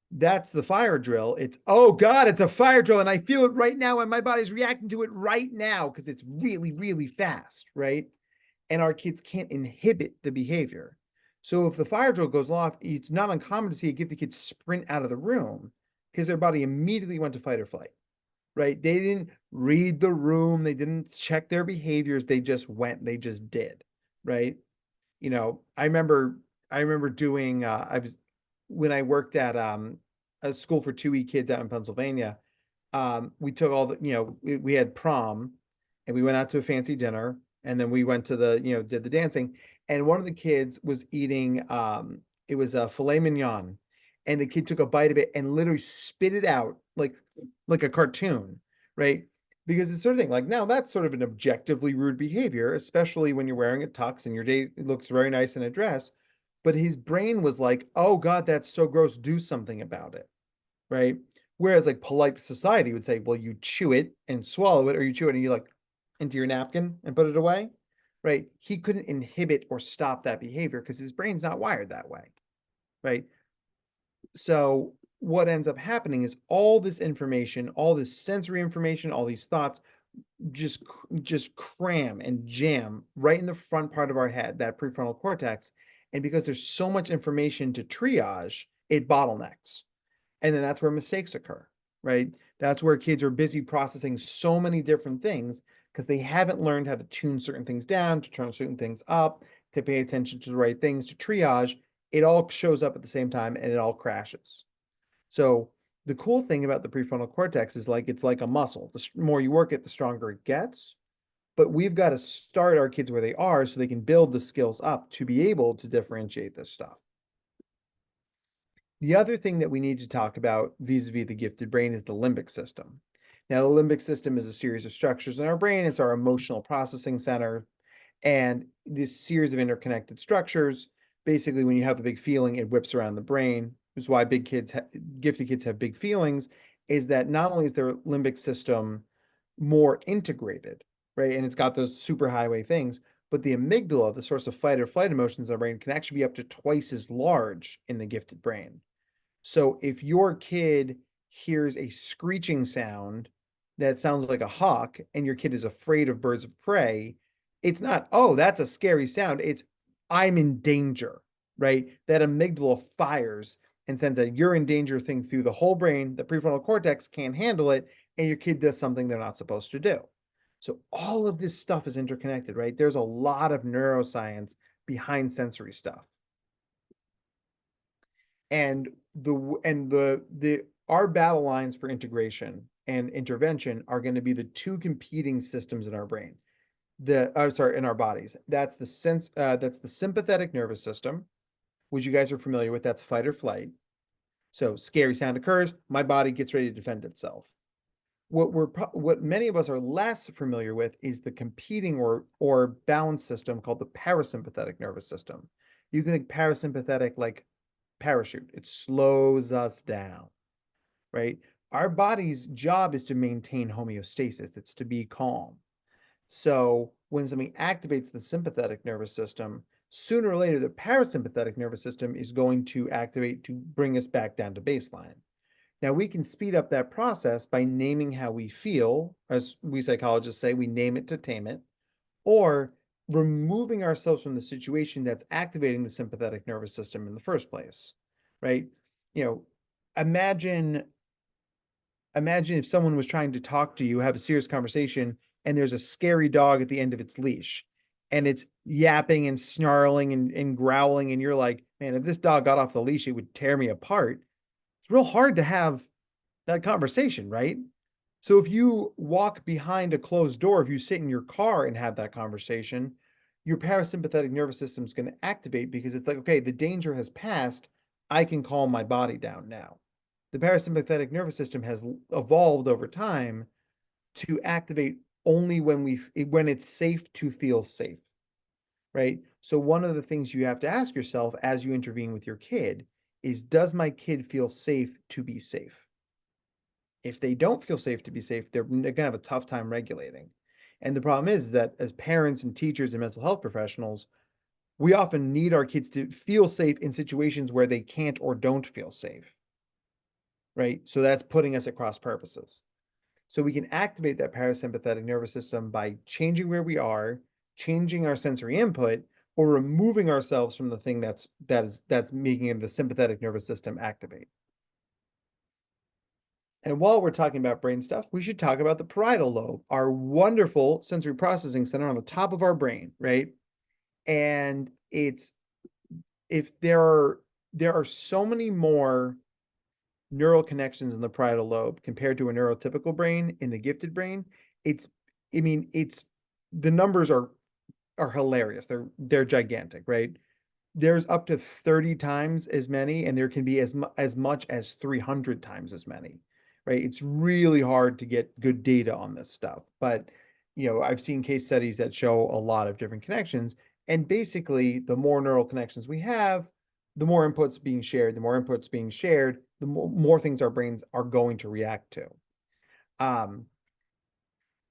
that's the fire drill. It's, oh God, it's a fire drill and I feel it right now and my body's reacting to it right now because it's really, really fast, right? And our kids can't inhibit the behavior. So if the fire drill goes off, it's not uncommon to see a gifted kid sprint out of the room because their body immediately went to fight or flight, right? They didn't read the room. They didn't check their behaviors. They just went, they just did, right? You know, I remember doing, when I worked at a school for 2E kids out in Pennsylvania, we took all the, you know, we had prom and we went out to a fancy dinner and then we went to the, you know, did the dancing. And one of the kids was eating, it was a filet mignon. And the kid took a bite of it and literally spit it out like a cartoon, right? Because it's sort of thing like now that's sort of an objectively rude behavior, especially when you're wearing a tux and your date looks very nice in a dress. But his brain was like, oh God, that's so gross. Do something about it, right? Whereas like polite society would say, well, you chew it and swallow it, or you chew it and you like into your napkin and put it away, right? He couldn't inhibit or stop that behavior because his brain's not wired that way, right? So what ends up happening is all this information, all this sensory information, all these thoughts just cram and jam right in the front part of our head, that prefrontal cortex. And because there's so much information to triage, it bottlenecks. And then that's where mistakes occur, right? That's where kids are busy processing so many different things because they haven't learned how to tune certain things down, to turn certain things up, to pay attention to the right things, to triage. It all shows up at the same time and it all crashes. So the cool thing about the prefrontal cortex is like it's like a muscle. The more you work it, the stronger it gets. But we've got to start our kids where they are so they can build the skills up to be able to differentiate this stuff. The other thing that we need to talk about vis-a-vis the gifted brain is the limbic system. Now, the limbic system is a series of structures in our brain. It's our emotional processing center. And this series of interconnected structures, basically, when you have a big feeling, it whips around the brain. Which is why gifted kids have big feelings, is that not only is their limbic system more integrated, right? And it's got those superhighway things, but the amygdala, the source of fight or flight emotions in our brain, can actually be up to twice as large in the gifted brain. So if your kid hears a screeching sound that sounds like a hawk and your kid is afraid of birds of prey, it's not, oh, that's a scary sound. It's, I'm in danger, right? That amygdala fires and sends a you're in danger thing through the whole brain. The prefrontal cortex can't handle it, and your kid does something they're not supposed to do. So all of this stuff is interconnected, right? There's a lot of neuroscience behind sensory stuff. And our battle lines for integration and intervention are going to be the two competing systems in our brain. In our bodies. That's the sympathetic nervous system, which you guys are familiar with. That's fight or flight. So scary sound occurs, my body gets ready to defend itself. What many of us are less familiar with is the competing or balance system called the parasympathetic nervous system. You can think parasympathetic like parachute. It slows us down, right? Our body's job is to maintain homeostasis. It's to be calm. So when something activates the sympathetic nervous system, sooner or later, the parasympathetic nervous system is going to activate to bring us back down to baseline. Now, we can speed up that process by naming how we feel. As we psychologists say, we name it to tame it, or removing ourselves from the situation that's activating the sympathetic nervous system in the first place, right? You know, imagine if someone was trying to talk to you, have a serious conversation, and there's a scary dog at the end of its leash, and it's yapping and snarling and growling, and you're like, man, if this dog got off the leash, it would tear me apart. It's real hard to have that conversation, right? So if you walk behind a closed door, if you sit in your car and have that conversation, your parasympathetic nervous system is going to activate because it's like, okay, the danger has passed. I can calm my body down now. The parasympathetic nervous system has evolved over time to activate only when it's safe to feel safe, right? So one of the things you have to ask yourself as you intervene with your kid is, does my kid feel safe to be safe? If they don't feel safe to be safe, they're going to have a tough time regulating. And the problem is that as parents and teachers and mental health professionals, we often need our kids to feel safe in situations where they can't or don't feel safe, right? So that's putting us at cross purposes. So we can activate that parasympathetic nervous system by changing where we are, changing our sensory input, or removing ourselves from the thing that's making the sympathetic nervous system activate. And while we're talking about brain stuff, we should talk about the parietal lobe, our wonderful sensory processing center on the top of our brain, right? And there are so many more neural connections in the parietal lobe compared to a neurotypical brain in the gifted brain. It's the numbers are hilarious. They're gigantic, right? There's up to 30 times as many, and there can be as much as 300 times as many, right? It's really hard to get good data on this stuff, but I've seen case studies that show a lot of different connections, and basically the more neural connections we have, the more inputs being shared, the more things our brains are going to react to.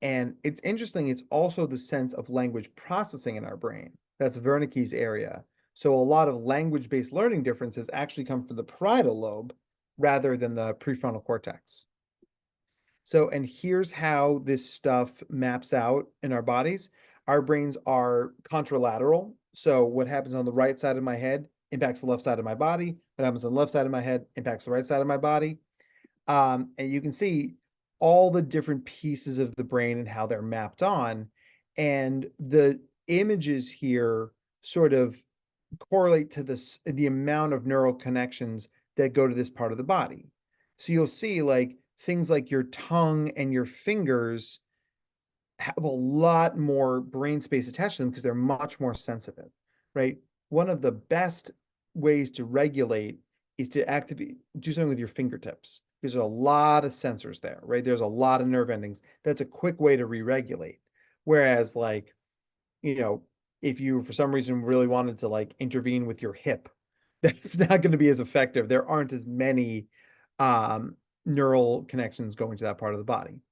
And it's interesting, it's also the sense of language processing in our brain. That's Wernicke's area. So a lot of language-based learning differences actually come from the parietal lobe rather than the prefrontal cortex. So, and here's how this stuff maps out in our bodies. Our brains are contralateral. So what happens on the right side of my head impacts the left side of my body. What happens on the left side of my head impacts the right side of my body. And you can see all the different pieces of the brain and how they're mapped on. And the images here sort of correlate to the amount of neural connections that go to this part of the body. So you'll see like things like your tongue and your fingers have a lot more brain space attached to them because they're much more sensitive, right? One of the best ways to regulate is to do something with your fingertips. There's a lot of sensors there, right? There's a lot of nerve endings. That's a quick way to re-regulate. Whereas like, if you for some reason really wanted to like intervene with your hip, that's not going to be as effective. There aren't as many neural connections going to that part of the body.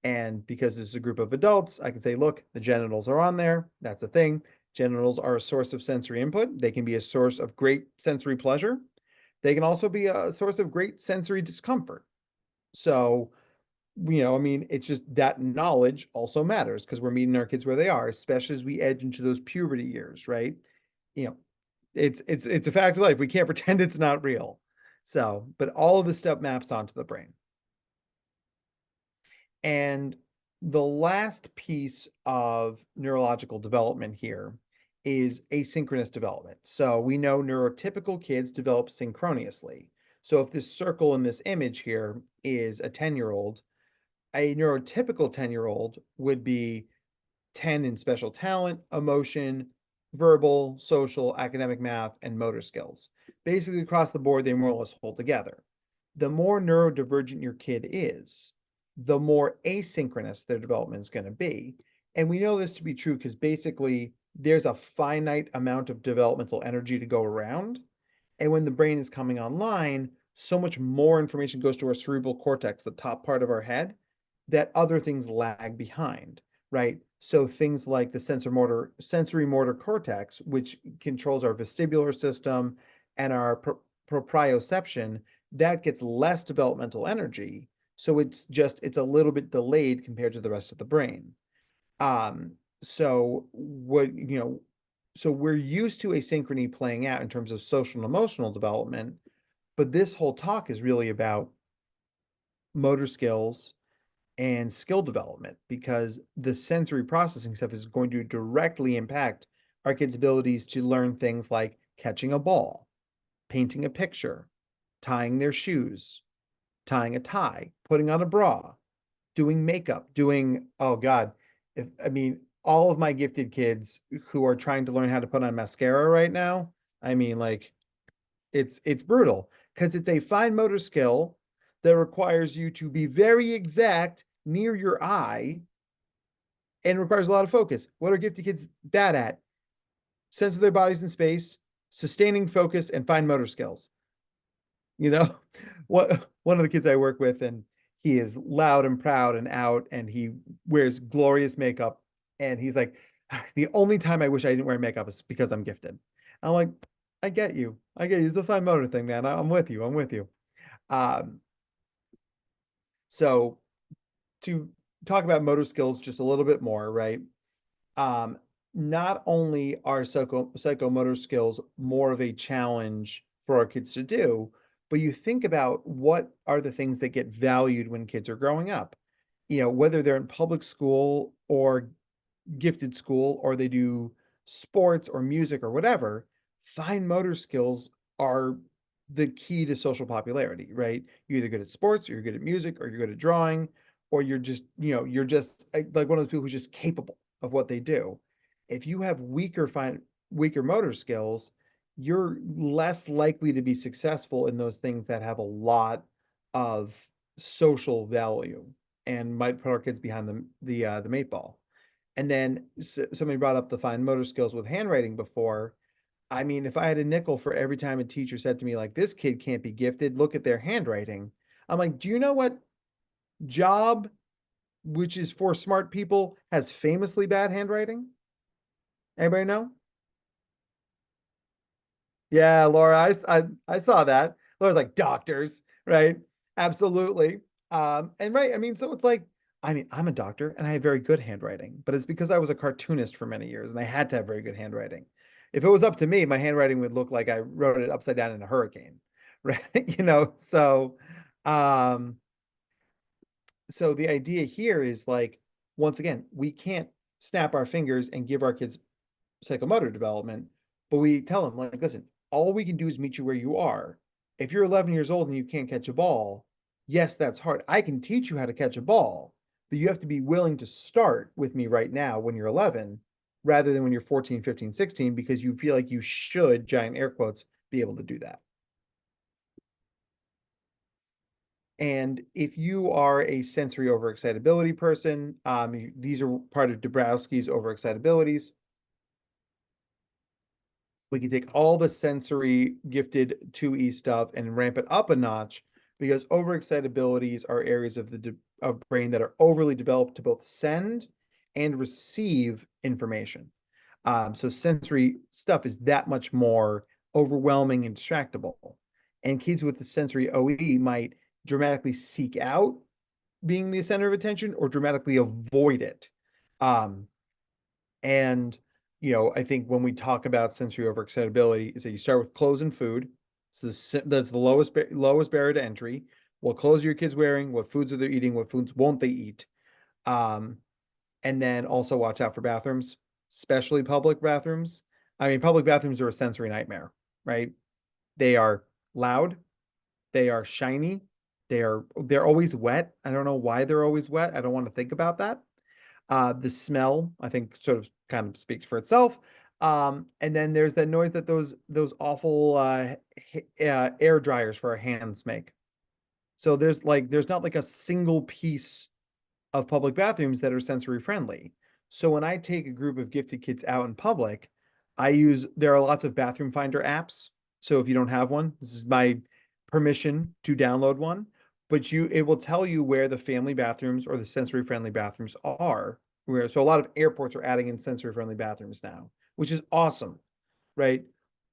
And because this is a group of adults, I can say, look, the genitals are on there. That's a thing. Genitals are a source of sensory input. They can be a source of great sensory pleasure. They can also be a source of great sensory discomfort. So, it's just that knowledge also matters because we're meeting our kids where they are, especially as we edge into those puberty years, right? It's a fact of life. We can't pretend it's not real. So, but all of this stuff maps onto the brain. And the last piece of neurological development here is asynchronous development. So we know neurotypical kids develop synchronously. So if this circle in this image here is a 10-year-old, a neurotypical 10-year-old would be 10 in special talent, emotion, verbal, social, academic, math, and motor skills. Basically across the board, they more or less hold together. The more neurodivergent your kid is, the more asynchronous their development is going to be. And we know this to be true because basically there's a finite amount of developmental energy to go around. And when the brain is coming online, so much more information goes to our cerebral cortex, the top part of our head, that other things lag behind, right? So things like the sensory motor cortex, which controls our vestibular system and our proprioception, that gets less developmental energy. So it's a little bit delayed compared to the rest of the brain. So we're used to asynchrony playing out in terms of social and emotional development, but this whole talk is really about motor skills and skill development because the sensory processing stuff is going to directly impact our kids' abilities to learn things like catching a ball, painting a picture, tying their shoes, tying a tie, putting on a bra, doing makeup, oh God, all of my gifted kids who are trying to learn how to put on mascara right now, it's brutal because it's a fine motor skill that requires you to be very exact near your eye and requires a lot of focus. What are gifted kids bad at? Sense of their bodies in space, sustaining focus, and fine motor skills. One of the kids I work with, and he is loud and proud and out, and he wears glorious makeup. And he's like, the only time I wish I didn't wear makeup is because I'm gifted. I'm like, I get you. It's a fine motor thing, man. I'm with you. So to talk about motor skills just a little bit more, right? not only are psychomotor skills more of a challenge for our kids to do, but you think about what are the things that get valued when kids are growing up. Whether they're in public school or gifted school, or they do sports or music or whatever, fine motor skills are the key to social popularity, right? You're either good at sports, or you're good at music, or you're good at drawing, or you're just like one of those people who's just capable of what they do. If you have weaker motor skills, you're less likely to be successful in those things that have a lot of social value and might put our kids behind the mate ball. And then somebody brought up the fine motor skills with handwriting before. I mean, if I had a nickel for every time a teacher said to me, like, this kid can't be gifted, look at their handwriting. I'm like, do you know what job, which is for smart people, has famously bad handwriting? Anybody know? Yeah, Laura, I saw that. Laura's like, doctors, right? Absolutely. And right, I mean, so it's like, I mean, I'm a doctor and I have very good handwriting, but it's because I was a cartoonist for many years and I had to have very good handwriting. If it was up to me, my handwriting would look like I wrote it upside down in a hurricane, right? Um, so the idea here is like, once again, we can't snap our fingers and give our kids psychomotor development, but we tell them, like, listen, all we can do is meet you where you are. If you're 11 years old and you can't catch a ball, yes, that's hard. I can teach you how to catch a ball, but you have to be willing to start with me right now when you're 11, rather than when you're 14, 15, 16, because you feel like you should, giant air quotes, be able to do that. And if you are a sensory overexcitability person, these are part of Dabrowski's overexcitabilities. We can take all the sensory gifted 2E stuff and ramp it up a notch, because overexcitabilities are areas of the brain that are overly developed to both send and receive information. So sensory stuff is that much more overwhelming and distractible. And kids with the sensory OE might dramatically seek out being the center of attention or dramatically avoid it. And I think when we talk about sensory overexcitability, is that you start with clothes and food. So that's the lowest barrier to entry. What clothes are your kids wearing? What foods are they eating? What foods won't they eat? And then also watch out for bathrooms, especially public bathrooms. I mean, public bathrooms are a sensory nightmare, right? They are loud, they are shiny, they're always wet. I don't know why they're always wet. I don't want to think about that. The smell, I think, sort of kind of speaks for itself. And then there's that noise that those awful air dryers for our hands make. So there's not like a single piece of public bathrooms that are sensory friendly. So when I take a group of gifted kids out in public, there are lots of bathroom finder apps. So if you don't have one, this is my permission to download one, but it will tell you where the family bathrooms or the sensory friendly bathrooms are. So a lot of airports are adding in sensory friendly bathrooms now, which is awesome, right?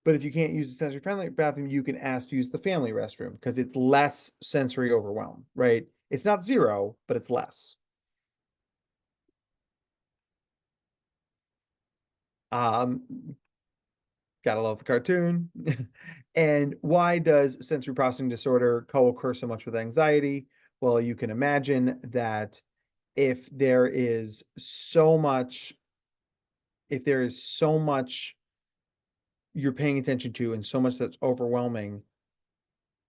But if you can't use the sensory friendly bathroom, you can ask to use the family restroom because it's less sensory overwhelm, right? It's not zero, but it's less. Gotta love the cartoon. And why does sensory processing disorder co-occur so much with anxiety? Well, you can imagine that if there is so much you're paying attention to and so much that's overwhelming,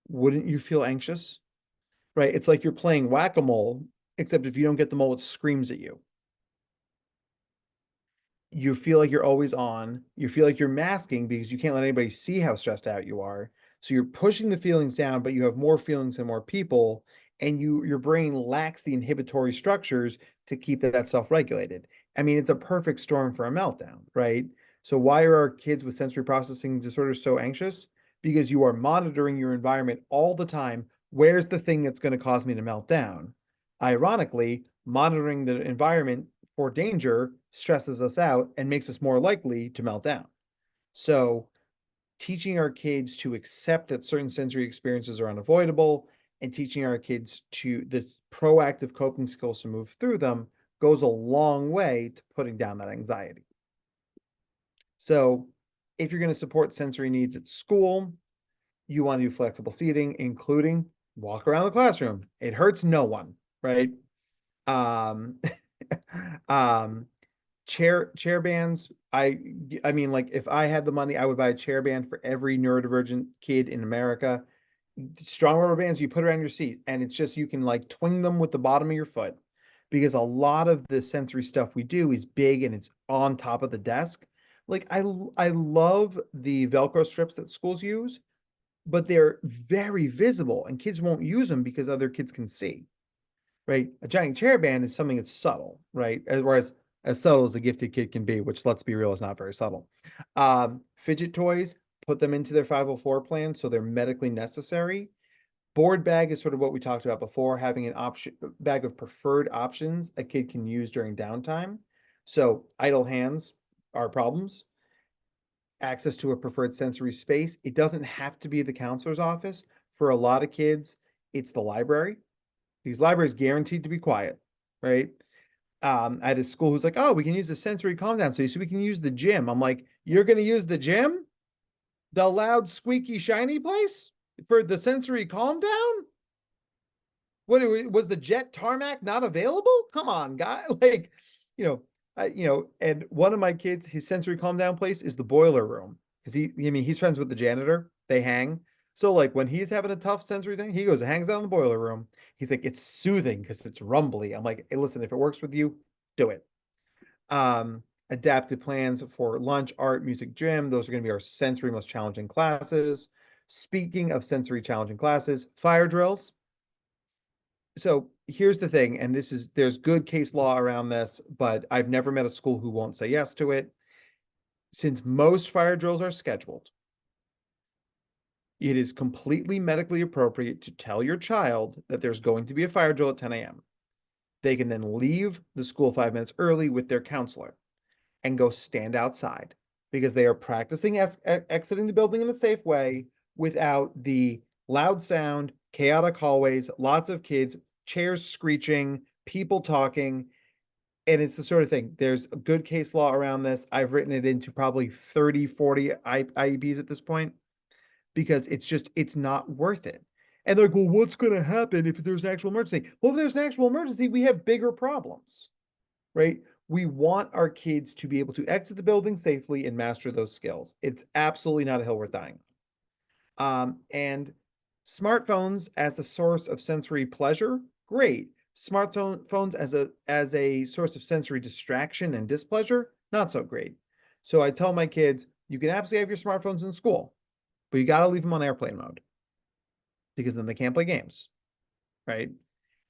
wouldn't you feel anxious? Right? It's like you're playing whack-a-mole, except if you don't get the mole, it screams at you. You feel like you're always on. You feel like you're masking because you can't let anybody see how stressed out you are. So you're pushing the feelings down, but you have more feelings than more people, and your brain lacks the inhibitory structures to keep that self-regulated. I mean, it's a perfect storm for a meltdown, right? So why are our kids with sensory processing disorders so anxious? Because you are monitoring your environment all the time. Where's the thing that's going to cause me to melt down? Ironically, monitoring the environment for danger stresses us out and makes us more likely to melt down. So teaching our kids to accept that certain sensory experiences are unavoidable and teaching our kids the proactive coping skills to move through them goes a long way to putting down that anxiety. So if you're going to support sensory needs at school, you want to do flexible seating, including walk around the classroom. It hurts no one, right? Um, chair bands. I mean, like if I had the money, I would buy a chair band for every neurodivergent kid in America. Strong rubber bands you put around your seat, and it's just you can like twing them with the bottom of your foot, because a lot of the sensory stuff we do is big and it's on top of the desk. Like I love the Velcro strips that schools use, but they're very visible and kids won't use them because other kids can see, right? A giant chair band is something that's subtle, right? Whereas as subtle as a gifted kid can be, which let's be real is not very subtle. Fidget toys, put them into their 504 plan so they're medically necessary. Board bag is sort of what we talked about before, having an option bag of preferred options a kid can use during downtime. So idle hands are problems. Access to a preferred sensory space. It doesn't have to be the counselor's office. For a lot of kids, it's the library. These libraries guaranteed to be quiet, right? I had a school who's like, oh, we can use the sensory calm down so we can use the gym. I'm like, you're going to use the gym? The loud, squeaky, shiny place for the sensory calm down? What was the jet tarmac not available? Come on, guy. Like, and one of my kids, his sensory calm down place is the boiler room. Because he's friends with the janitor. They hang. So like when he's having a tough sensory thing, he goes and hangs out in the boiler room. He's like, it's soothing because it's rumbly. I'm like, hey, listen, if it works with you, do it. Adapted plans for lunch, art, music, gym. Those are going to be our sensory most challenging classes. Speaking of sensory challenging classes, fire drills. So here's the thing, and there's good case law around this, but I've never met a school who won't say yes to it. Since most fire drills are scheduled, it is completely medically appropriate to tell your child that there's going to be a fire drill at 10 a.m. They can then leave the school 5 minutes early with their counselor and go stand outside because they are practicing exiting the building in a safe way without the loud sound, chaotic hallways, lots of kids, chairs screeching, people talking. And it's the sort of thing, there's a good case law around this. I've written it into probably 30, 40 IEPs at this point because it's not worth it. And they're like, well, what's going to happen if there's an actual emergency? Well, if there's an actual emergency, we have bigger problems, right? We want our kids to be able to exit the building safely and master those skills. It's absolutely not a hill worth dying. And smartphones as a source of sensory pleasure, great. Smartphones as a source of sensory distraction and displeasure, not so great. So I tell my kids, you can absolutely have your smartphones in school, but you got to leave them on airplane mode because then they can't play games, right?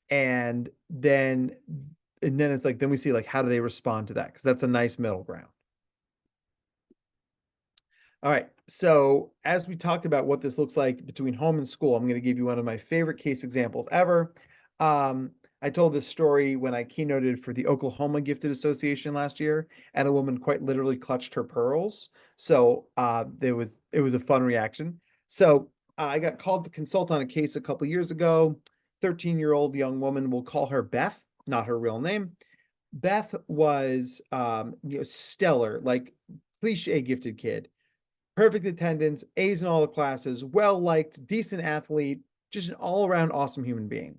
And then it's like, then we see like, how do they respond to that? Because that's a nice middle ground. All right. So as we talked about what this looks like between home and school, I'm going to give you one of my favorite case examples ever. I told this story when I keynoted for the Oklahoma Gifted Association last year, and a woman quite literally clutched her pearls. So it was a fun reaction. So I got called to consult on a case a couple years ago. 13-year-old young woman, we'll call her Beth, not her real name. Beth was stellar, like cliche gifted kid. Perfect attendance, A's in all the classes, well-liked, decent athlete, just an all-around awesome human being.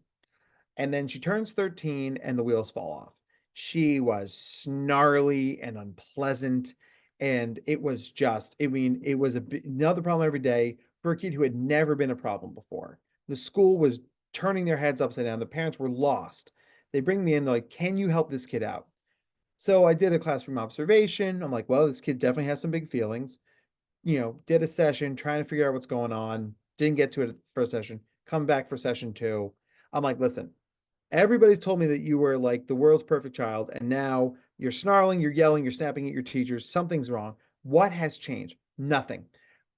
And then she turns 13 and the wheels fall off. She was snarly and unpleasant. And it was just, it was another problem every day for a kid who had never been a problem before. The school was turning their heads upside down. The parents were lost. They bring me in, they're like, can you help this kid out? So I did a classroom observation. I'm like, well, this kid definitely has some big feelings. Did a session trying to figure out what's going on. Didn't get to it for a session. Come back for session 2. I'm like, listen, everybody's told me that you were like the world's perfect child, and now you're snarling, you're yelling, you're snapping at your teachers. Something's wrong. What has changed? Nothing.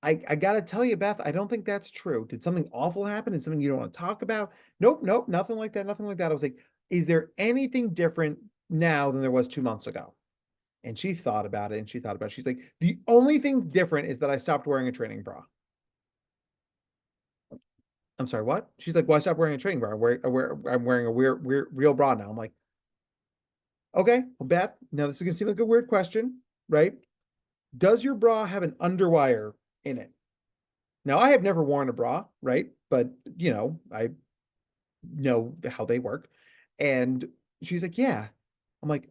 I got to tell you, Beth, I don't think that's true. Did something awful happen? Did something you don't want to talk about? Nope, nothing like that, nothing like that. I was like, is there anything different now than there was 2 months ago? And she thought about it, and she thought about it. She's like, the only thing different is that I stopped wearing a training bra. I'm sorry, what? She's like, well, I stopped wearing a training bra. I'm wearing a weird, real bra now. I'm like, okay, well, Beth, now this is gonna seem like a weird question, right? does your bra have an underwire in it? Now, I have never worn a bra, right? But, I know how they work. And she's like, yeah. I'm like,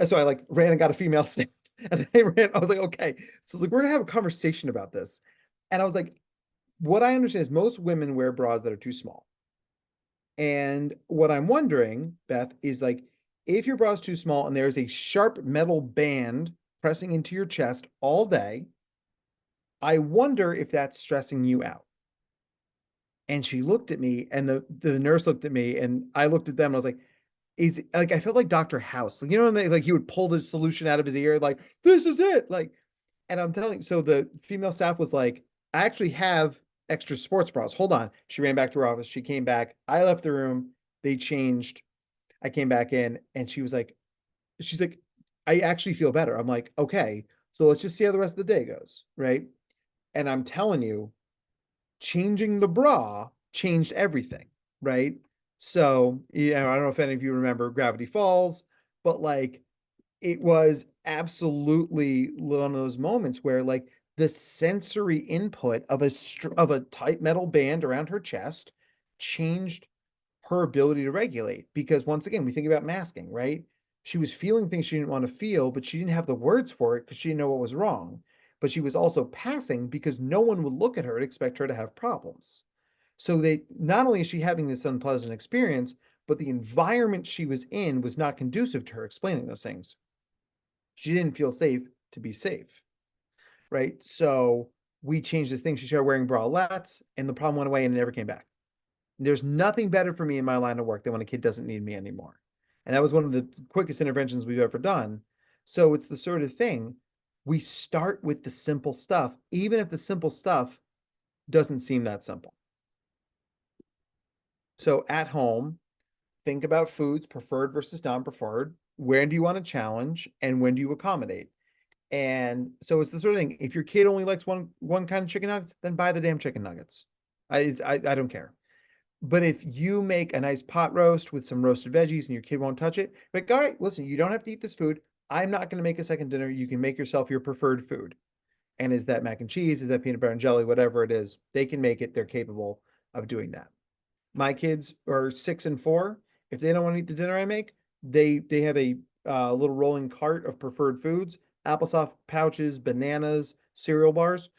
so I like ran and got a female staff and I was like, okay. So it's like, we're gonna have a conversation about this. And I was like, what I understand is most women wear bras that are too small. And what I'm wondering, Beth, is like, if your bra is too small and there's a sharp metal band pressing into your chest all day, I wonder if that's stressing you out. And she looked at me and the nurse looked at me and I looked at them and I was like, is like, I felt like Dr. House, like, when like he would pull the solution out of his ear, like, this is it. Like, and I'm telling you, so the female staff was like, I actually have extra sports bras. Hold on. She ran back to her office. She came back. I left the room. They changed. I came back in and she's like, I actually feel better. I'm like, okay, so let's just see how the rest of the day goes. Right. And I'm telling you, changing the bra changed everything. Right. So, I don't know if any of you remember Gravity Falls, but like, it was absolutely one of those moments where like the sensory input of a tight metal band around her chest changed her ability to regulate. Because once again, we think about masking, right? She was feeling things she didn't want to feel, but she didn't have the words for it because she didn't know what was wrong. But she was also passing because no one would look at her and expect her to have problems. So they not only is she having this unpleasant experience, but the environment she was in was not conducive to her explaining those things. She didn't feel safe to be safe, right? So we changed this thing. She started wearing bralettes and the problem went away and it never came back. There's nothing better for me in my line of work than when a kid doesn't need me anymore. And that was one of the quickest interventions we've ever done. So it's the sort of thing, we start with the simple stuff, even if the simple stuff doesn't seem that simple. So at home, think about foods, preferred versus non-preferred. When do you want to challenge and when do you accommodate? And so it's the sort of thing, if your kid only likes one kind of chicken nuggets, then buy the damn chicken nuggets. I don't care. But if you make a nice pot roast with some roasted veggies and your kid won't touch it, like, all right, listen, you don't have to eat this food. I'm not going to make a second dinner. You can make yourself your preferred food. And is that mac and cheese? Is that peanut butter and jelly? Whatever it is, they can make it. They're capable of doing that. My kids are 6 and 4. If they don't want to eat the dinner I make, they have a little rolling cart of preferred foods, applesauce pouches, bananas, cereal bars,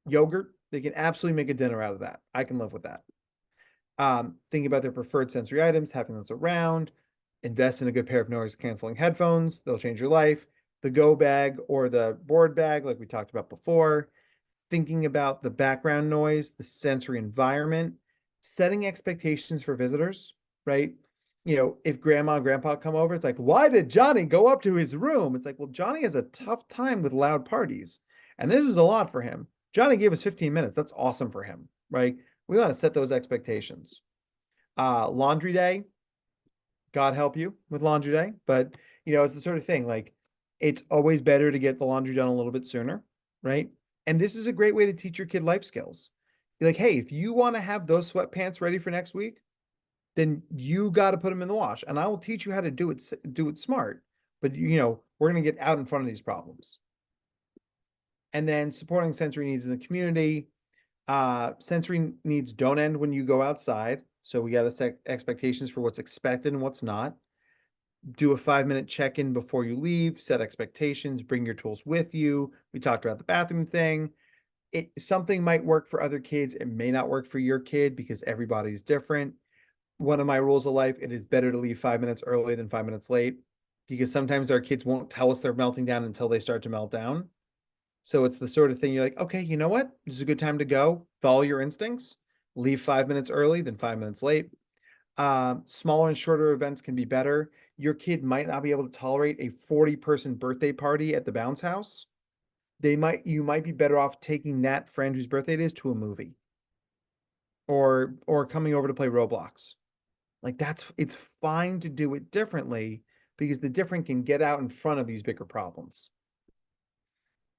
yogurt. They can absolutely make a dinner out of that. I can live with that. Thinking about their preferred sensory items, having those around, invest in a good pair of noise canceling headphones. They'll change your life. The go bag or the board bag, like we talked about before. Thinking about the background noise, the sensory environment, setting expectations for visitors, right? If grandma and grandpa come over, it's like, why did Johnny go up to his room? It's like, well, Johnny has a tough time with loud parties. And this is a lot for him. Johnny gave us 15 minutes. That's awesome for him, right? We want to set those expectations. Laundry day, God help you with laundry day. But, it's the sort of thing, like, it's always better to get the laundry done a little bit sooner, right? And this is a great way to teach your kid life skills. You're like, hey, if you want to have those sweatpants ready for next week, then you got to put them in the wash. And I will teach you how to do it smart. But, we're going to get out in front of these problems. And then supporting sensory needs in the community. Sensory needs don't end when you go outside. So we got to set expectations for what's expected and what's not. Do a 5-minute check-in before you leave, set expectations, bring your tools with you. We talked about the bathroom thing. Something might work for other kids. It may not work for your kid because everybody's different. One of my rules of life, it is better to leave 5 minutes early than 5 minutes late because sometimes our kids won't tell us they're melting down until they start to melt down. So it's the sort of thing you're like, okay, you know what? This is a good time to go. Follow your instincts. Leave 5 minutes early than 5 minutes late. Smaller and shorter events can be better. Your kid might not be able to tolerate a 40-person birthday party at the bounce house. You might be better off taking that friend whose birthday it is to a movie or coming over to play Roblox. Like it's fine to do it differently because the different can get out in front of these bigger problems.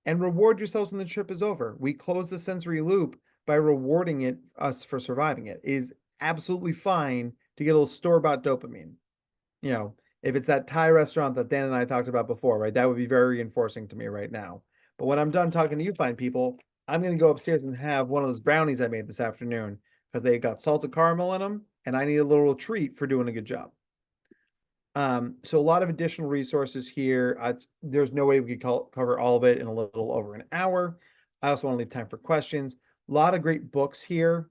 And reward yourselves when the trip is over. We close the sensory loop by rewarding us for surviving it. It is absolutely fine to get a little store-bought dopamine. If it's that Thai restaurant that Dan and I talked about before, right, that would be very reinforcing to me right now. But when I'm done talking to you fine people, I'm going to go upstairs and have one of those brownies I made this afternoon because they got salted caramel in them, and I need a little treat for doing a good job. So a lot of additional resources here. There's no way we could cover all of it in a little over an hour. I also want to leave time for questions. A lot of great books here.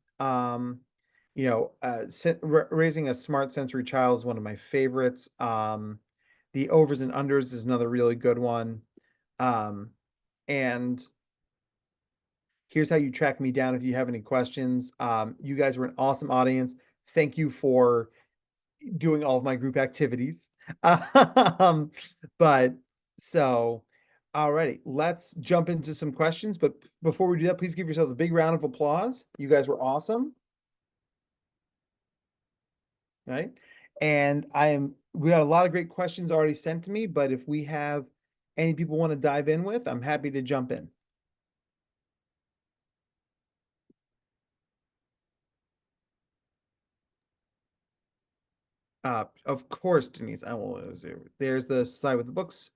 Raising a Smart Sensory Child is one of my favorites. The Overs and Unders is another really good one. And here's how you track me down if you have any questions. You guys were an awesome audience. Thank you for doing all of my group activities. But so, alrighty, let's jump into some questions. But before we do that, please give yourselves a big round of applause. You guys were awesome. Right? And we got a lot of great questions already sent to me, but if we have any people want to dive in with, I'm happy to jump in. Of course, Denise, I will. There's the slide with the books.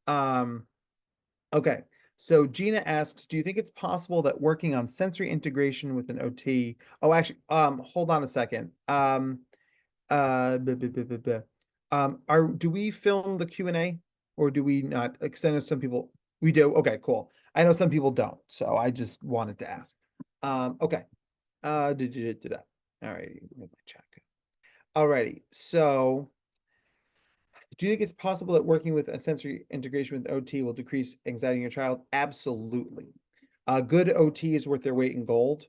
Okay. So Gina asks, do you think it's possible that working on sensory integration with an OT? Oh, actually, hold on a second. Do we film the Q&A or do we not? Because I know some people, we do. Okay, cool. I know some people don't. So I just wanted to ask. Okay. All right. Check. Alrighty, so do you think it's possible that working with a sensory integration with OT will decrease anxiety in your child? Absolutely. A good OT is worth their weight in gold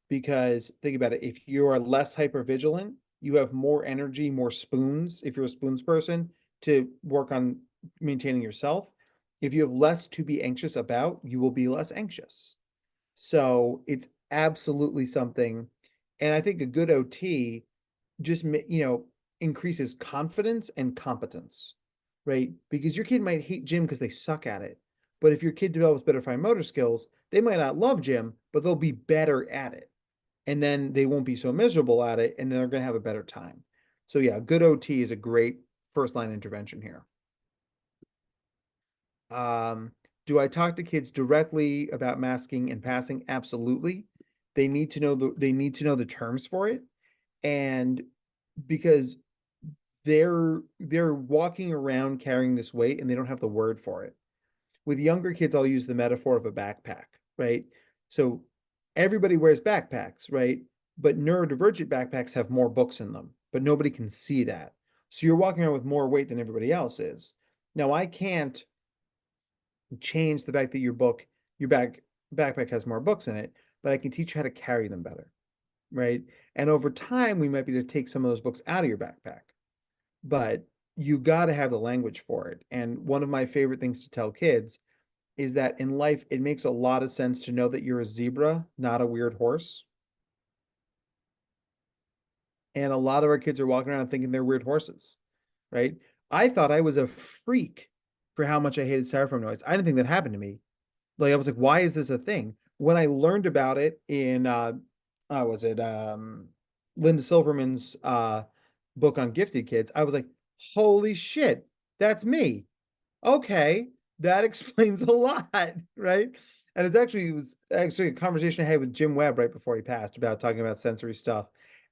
because think about it. If you are less hypervigilant, you have more energy, more spoons, if you're a spoons person, to work on maintaining yourself. If you have less to be anxious about, you will be less anxious. So it's absolutely something. And I think a good OT just, increases confidence and competence, right? Because your kid might hate gym because they suck at it. But if your kid develops better fine motor skills, they might not love gym, but they'll be better at it. And then they won't be so miserable at it, and then they're going to have a better time. So yeah, good OT is a great first line intervention here. Do I talk to kids directly about masking and passing? Absolutely. They need to know the terms for it. And because they're walking around carrying this weight and they don't have the word for it. With younger kids, I'll use the metaphor of a backpack, right? So everybody wears backpacks, right? But neurodivergent backpacks have more books in them, but nobody can see that. So you're walking around with more weight than everybody else is. Now I can't change the fact that your backpack has more books in it, but I can teach you how to carry them better, right? And over time, we might be able to take some of those books out of your backpack, but you got to have the language for it. And one of my favorite things to tell kids is that in life, it makes a lot of sense to know that you're a zebra, not a weird horse. And a lot of our kids are walking around thinking they're weird horses, right? I thought I was a freak for how much I hated styrofoam noise. I didn't think that happened to me. Like, I was like, why is this a thing? When I learned about it in, Linda Silverman's book on gifted kids, I was like, holy shit, that's me. Okay, that explains a lot, right? And it was actually a conversation I had with Jim Webb right before he passed about talking about sensory stuff.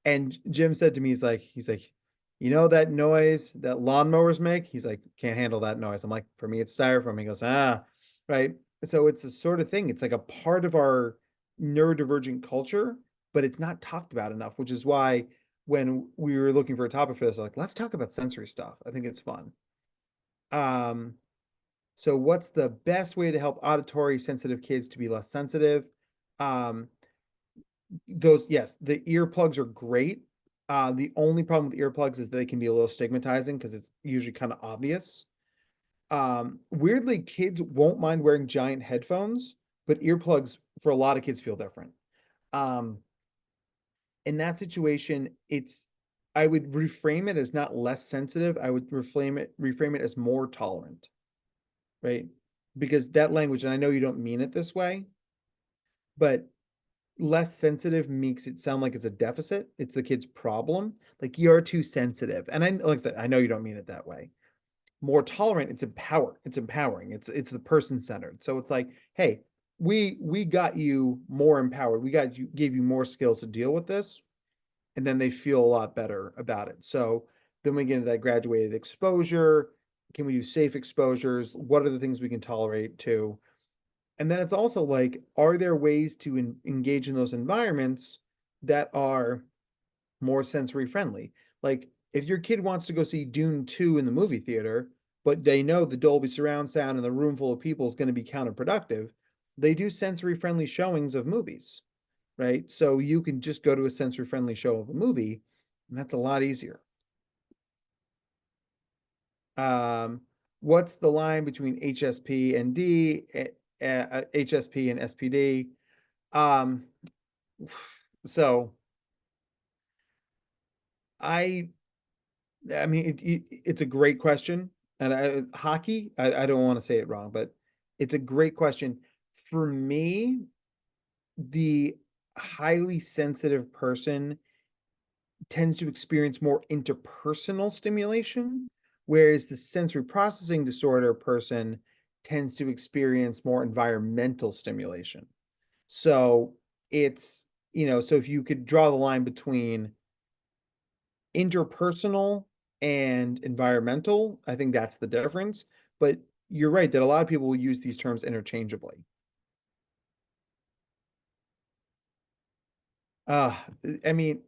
And Jim said to me, he's like, you know that noise that lawnmowers make? He's like, can't handle that noise. I'm like, for me, it's styrofoam. He goes, right. So it's a sort of thing. It's like a part of our neurodivergent culture, but it's not talked about enough, which is why when we were looking for a topic for this, I'm like, let's talk about sensory stuff. I think it's fun. So what's the best way to help auditory sensitive kids to be less sensitive? Yes, the earplugs are great. The only problem with earplugs is that they can be a little stigmatizing because it's usually kind of obvious. Weirdly, kids won't mind wearing giant headphones, but earplugs for a lot of kids feel different. In that situation, I would reframe it as not less sensitive. I would reframe it as more tolerant, right? Because that language, and I know you don't mean it this way, but less sensitive makes it sound like it's a deficit. It's the kid's problem. Like, you're too sensitive. And like I said, I know you don't mean it that way, more tolerant, it's empowering. It's the person centered. So it's like, hey, we got you more empowered. Gave you more skills to deal with this. And then they feel a lot better about it. So then we get into that graduated exposure. Can we do safe exposures? What are the things we can tolerate too? And then it's also like, are there ways to engage in those environments that are more sensory friendly? Like if your kid wants to go see Dune 2 in the movie theater, but they know the Dolby surround sound and the room full of people is going to be counterproductive, they do sensory friendly showings of movies, right? So you can just go to a sensory friendly show of a movie, and that's a lot easier. What's the line between HSP and HSP and SPD? So I mean, it's a great question, and hockey. I don't want to say it wrong, but it's a great question. For me, the highly sensitive person tends to experience more interpersonal stimulation, whereas the sensory processing disorder person tends to experience more environmental stimulation. So it's, so if you could draw the line between interpersonal and environmental, I think that's the difference. But you're right that a lot of people will use these terms interchangeably. I mean,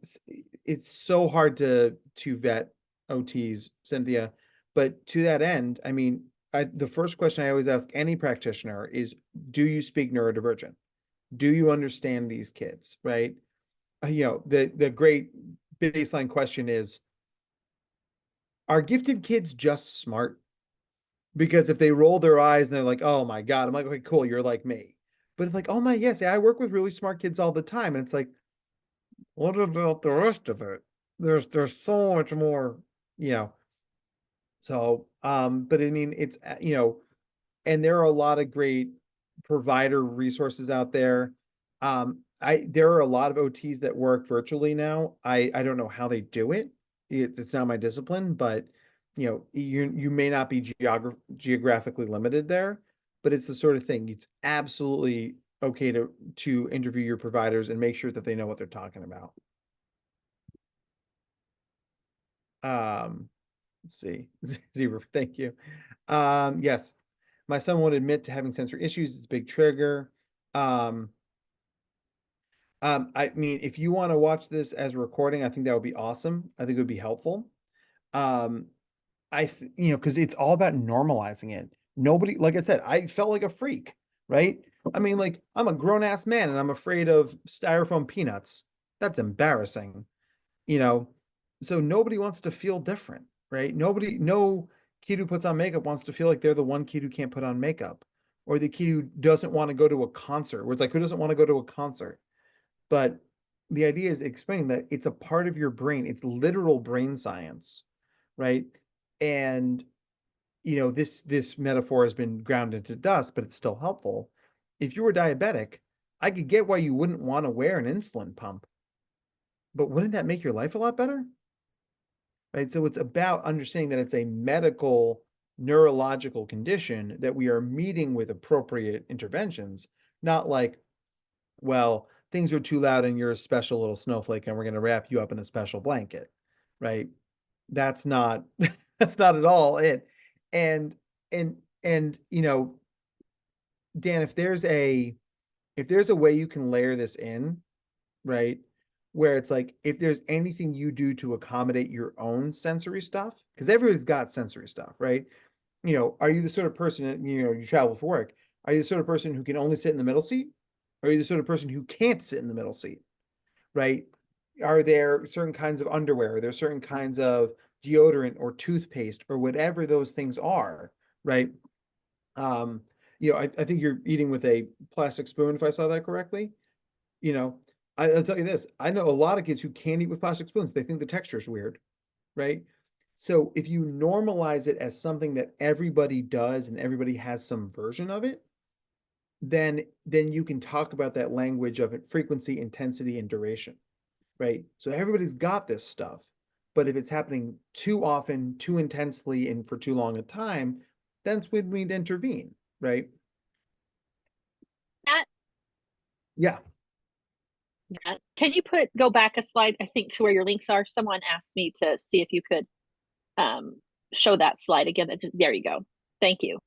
it's so hard to vet OTs, Cynthia. But to that end, I mean, the first question I always ask any practitioner is, do you speak neurodivergent? Do you understand these kids, right? The great baseline question is, are gifted kids just smart? Because if they roll their eyes and they're like, oh my God, I'm like, okay, cool, you're like me. But it's like, oh my, yes, yeah, I work with really smart kids all the time. And it's like, what about the rest of it? There's so much more, you know. So, but I mean, it's, and there are a lot of great provider resources out there. There are a lot of OTs that work virtually now. I don't know how they do it. It's not my discipline, but you may not be geographically limited there, but it's the sort of thing. It's absolutely okay to interview your providers and make sure that they know what they're talking about. Let's see. Zebra, thank you. Yes, my son won't admit to having sensory issues. It's a big trigger. I mean, if you want to watch this as a recording, I think that would be awesome. I think it would be helpful. Because it's all about normalizing it. Nobody, like I said, I felt like a freak, right? I mean, like, I'm a grown ass man and I'm afraid of styrofoam peanuts. That's embarrassing, you know? So nobody wants to feel different, right? No kid who puts on makeup wants to feel like they're the one kid who can't put on makeup, or the kid who doesn't want to go to a concert, where it's like, who doesn't want to go to a concert? But the idea is explaining that it's a part of your brain. It's literal brain science, right? And this metaphor has been ground into dust, but it's still helpful. If you were diabetic, I could get why you wouldn't want to wear an insulin pump, but wouldn't that make your life a lot better? Right? So it's about understanding that it's a medical neurological condition that we are meeting with appropriate interventions, not like, well, things are too loud and you're a special little snowflake and we're going to wrap you up in a special blanket, right? That's not that's not at all it. And Dan, if there's a way you can layer this in, right? Where it's like, if there's anything you do to accommodate your own sensory stuff, because everybody's got sensory stuff, right? Are you the sort of person, you travel for work? Are you the sort of person who can only sit in the middle seat? Or are you the sort of person who can't sit in the middle seat, right? Are there certain kinds of underwear? Are there certain kinds of deodorant or toothpaste or whatever those things are, right? I think you're eating with a plastic spoon, if I saw that correctly. I'll tell you this, I know a lot of kids who can't eat with plastic spoons. They think the texture is weird, right? So if you normalize it as something that everybody does and everybody has some version of it, then you can talk about that language of frequency, intensity, and duration, right? So everybody's got this stuff, But if it's happening too often, too intensely, and for too long a time, that's when we'd intervene, right? Matt, Yeah. can you go back a slide, I think, to where your links are? Someone asked me to see if you could show that slide again. There you go. Thank you.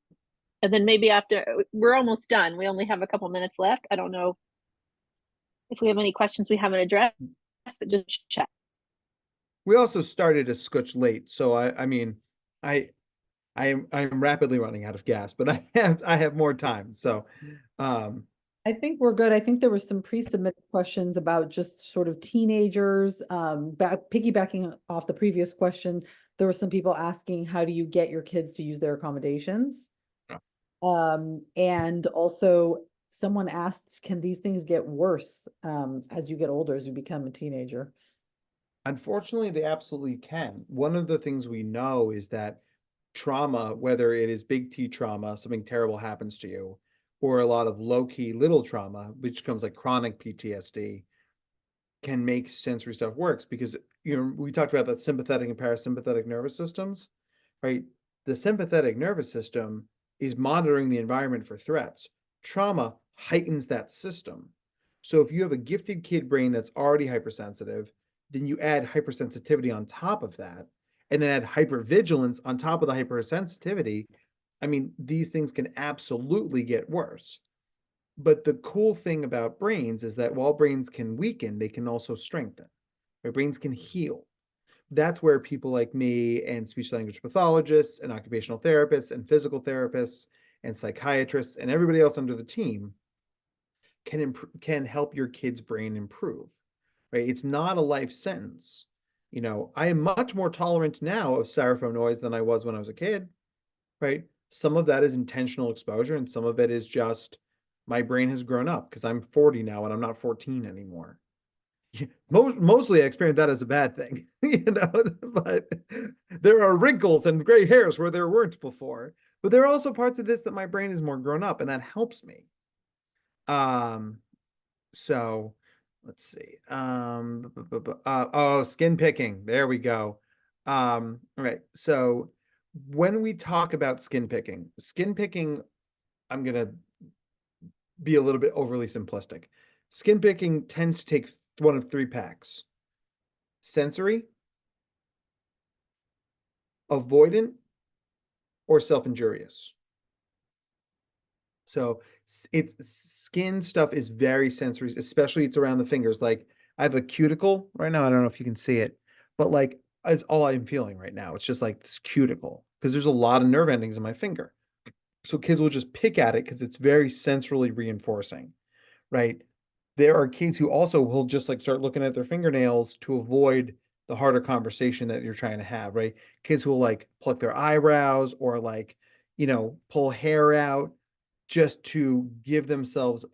And then maybe after, we're almost done. We only have a couple minutes left. I don't know if we have any questions we haven't addressed, but just check. We also started a scotch late, so I mean, I am rapidly running out of gas, but I have more time. So I think we're good. I think there were some pre-submitted questions about just sort of teenagers. Piggybacking off the previous question, there were some people asking, how do you get your kids to use their accommodations? And also someone asked, can these things get worse as you get older, as you become a teenager? Unfortunately, they absolutely can. One of the things we know is that trauma, whether it is big T trauma, something terrible happens to you, or a lot of low key little trauma, which comes like chronic PTSD, can make sensory stuff worse because, you know, we talked about that sympathetic and parasympathetic nervous systems, right? The sympathetic nervous system is monitoring the environment for threats. Trauma heightens that system. So if you have a gifted kid brain that's already hypersensitive, then you add hypersensitivity on top of that, and then add hypervigilance on top of the hypersensitivity. I mean, these things can absolutely get worse. But the cool thing about brains is that while brains can weaken, they can also strengthen. Our brains can heal. That's where people like me and speech language pathologists and occupational therapists and physical therapists and psychiatrists and everybody else under the team can help your kid's brain improve, right? It's not a life sentence. You know, I am much more tolerant now of styrofoam noise than I was when I was a kid, right? Some of that is intentional exposure, and some of it is just my brain has grown up because I'm 40 now and I'm not 14 anymore. Mostly I experienced that as a bad thing, you know, but there are wrinkles and gray hairs where there weren't before. But there are also parts of this that my brain is more grown up, and that helps me. So let's see. Oh, skin picking. There we go. All right. So when we talk about skin picking, I'm gonna be a little bit overly simplistic. Skin picking tends to take one of three packs: sensory, avoidant, or self-injurious. So it's skin stuff is very sensory, especially it's around the fingers. Like I have a cuticle right now. I don't know if you can see it, but like it's all I'm feeling right now. It's just like this cuticle because there's a lot of nerve endings in my finger. So kids will just pick at it because it's very sensorily reinforcing, right? There are kids who also will just like start looking at their fingernails to avoid the harder conversation that you're trying to have, right? Kids who will like pluck their eyebrows or like, you know, pull hair out just to give themselves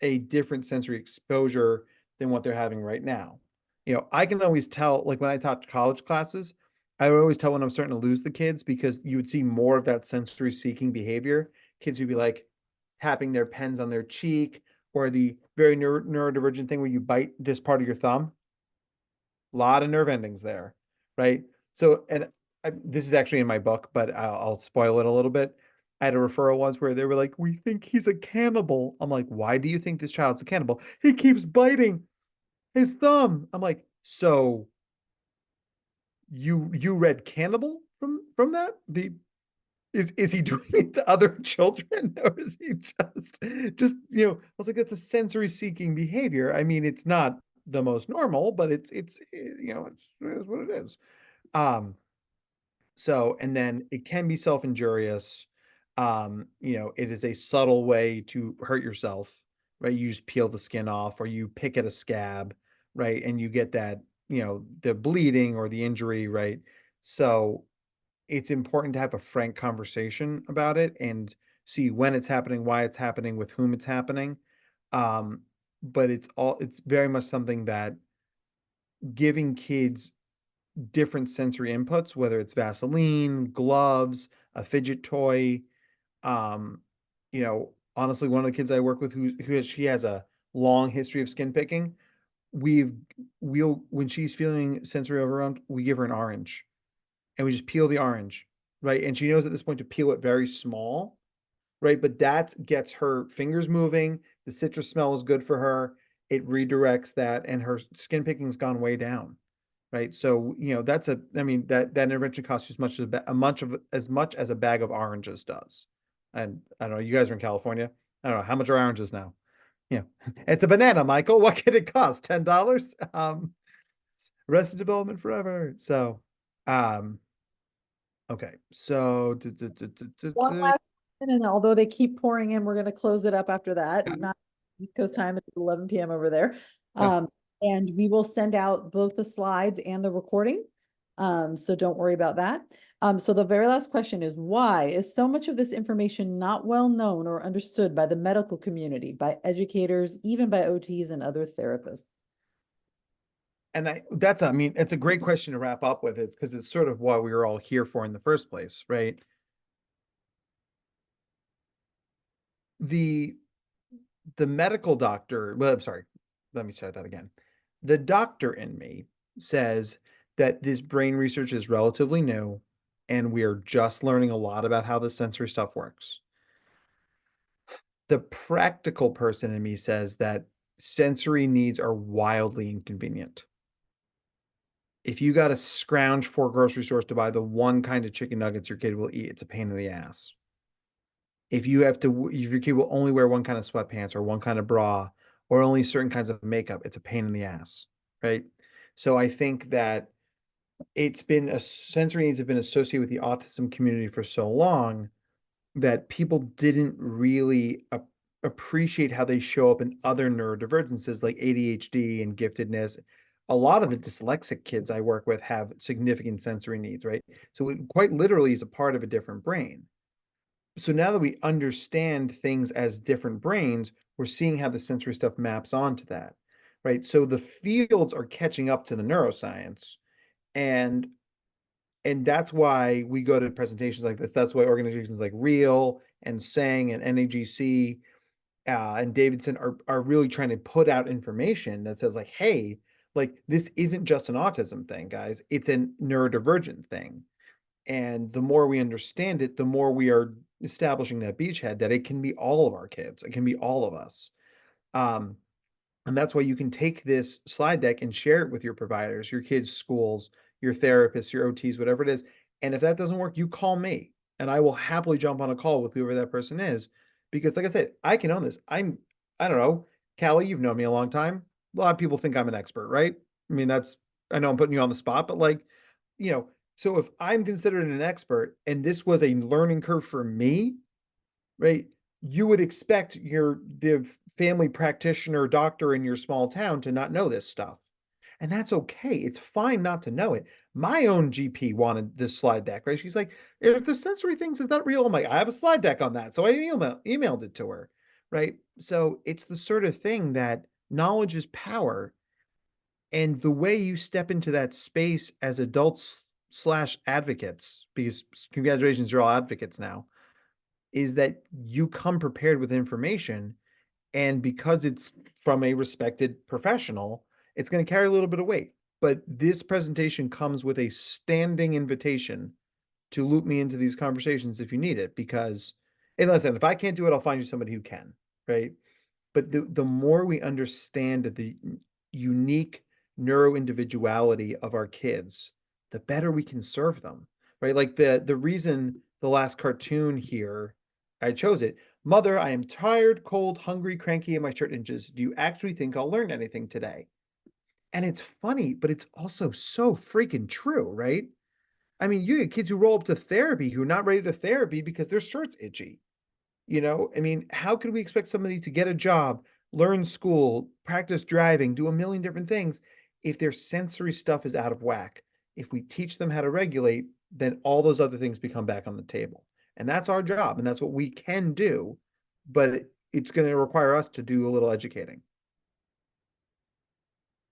a different sensory exposure than what they're having right now. You know, I can always tell, like when I taught college classes, I would always tell when I'm starting to lose the kids because you would see more of that sensory seeking behavior. Kids would be like tapping their pens on their cheek, or the very neurodivergent thing where you bite this part of your thumb. A lot of nerve endings there, right? So, and this is actually in my book, but I'll spoil it a little bit. I had a referral once where they were like, "We think he's a cannibal." I'm like, "Why do you think this child's a cannibal? He keeps biting his thumb." I'm like, "So you read cannibal from that? Is he doing it to other children, or is he just you know?" I was like, "That's a sensory seeking behavior. I mean, it's not the most normal, but it's you know, it is what it is." So, and then it can be self-injurious. You know, it is a subtle way to hurt yourself, right? You just peel the skin off or you pick at a scab, right? And you get that, you know, the bleeding or the injury, right? So it's important to have a frank conversation about it and see when it's happening, why it's happening, with whom it's happening. But it's very much something that giving kids different sensory inputs, whether it's Vaseline, gloves, a fidget toy. You know, honestly, one of the kids I work with she has a long history of skin picking. when she's feeling sensory overwhelmed, we give her an orange and we just peel the orange, right? And she knows at this point to peel it very small, right? But that gets her fingers moving. The citrus smell is good for her. It redirects that, and her skin picking's gone way down, right? So, that's I mean, that intervention costs you as much as a bag of oranges does. And I don't know, you guys are in California. I don't know, how much are oranges now? It's a banana, Michael. What can it cost? $10? Arrested Development forever. So, okay. So, One last, and then although they keep pouring in, we're going to close it up after that. Not East Coast time, it's 11 p.m. over there. Yeah. And we will send out both the slides and the recording. So don't worry about that. So the very last question is, why is so much of this information not well known or understood by the medical community, by educators, even by OTs and other therapists? And I mean, it's a great question to wrap up with. It's because it's sort of what we were all here for in the first place, right? The medical doctor, well, I'm sorry, let me start that again. The doctor in me says that this brain research is relatively new and we are just learning a lot about how the sensory stuff works. The practical person in me says that sensory needs are wildly inconvenient. If you got to scrounge 4 grocery stores to buy the one kind of chicken nuggets your kid will eat, it's a pain in the ass. If your kid will only wear one kind of sweatpants or one kind of bra or only certain kinds of makeup, it's a pain in the ass, right? So I think that sensory needs have been associated with the autism community for so long that people didn't really appreciate how they show up in other neurodivergences like ADHD and giftedness. A lot of the dyslexic kids I work with have significant sensory needs, right? So it quite literally is a part of a different brain. So now that we understand things as different brains, we're seeing how the sensory stuff maps onto that, right? So the fields are catching up to the neuroscience, and that's why we go to presentations like this. That's why organizations like Real and Sang and NAGC and Davidson are really trying to put out information that says like, hey, like this isn't just an autism thing, guys. It's a neurodivergent thing. And the more we understand it, the more we are establishing that beachhead that it can be all of our kids. It can be all of us. And that's why you can take this slide deck and share it with your providers, your kids' schools, your therapists, your OTs, whatever it is. And if that doesn't work, you call me and I will happily jump on a call with whoever that person is. Because like I said, I can own this. I don't know, Callie, you've known me a long time. A lot of people think I'm an expert, right? I mean, I know I'm putting you on the spot, but like, so if I'm considered an expert and this was a learning curve for me, right? You would expect the family practitioner doctor in your small town to not know this stuff. And that's okay. It's fine not to know it. My own GP wanted this slide deck, right? She's like, if the sensory things is not real, I'm like, I have a slide deck on that. So I emailed it to her, right? So it's the sort of thing that knowledge is power. And the way you step into that space as adults / advocates, because congratulations, you're all advocates now, is that you come prepared with information, and because it's from a respected professional, it's going to carry a little bit of weight. But this presentation comes with a standing invitation to loop me into these conversations if you need it, because, and listen, if I can't do it, I'll find you somebody who can, right? But the more we understand the unique neuro-individuality of our kids, the better we can serve them, right? Like the reason the last cartoon here, I chose it. Mother, I am tired, cold, hungry, cranky, and my shirt inches. Do you actually think I'll learn anything today? And it's funny, but it's also so freaking true, right? I mean, you get kids who roll up to therapy who are not ready to therapy because their shirt's itchy. I mean, how could we expect somebody to get a job, learn school, practice driving, do a million different things if their sensory stuff is out of whack? If we teach them how to regulate, then all those other things become back on the table. And that's our job, and that's what we can do, but it's going to require us to do a little educating.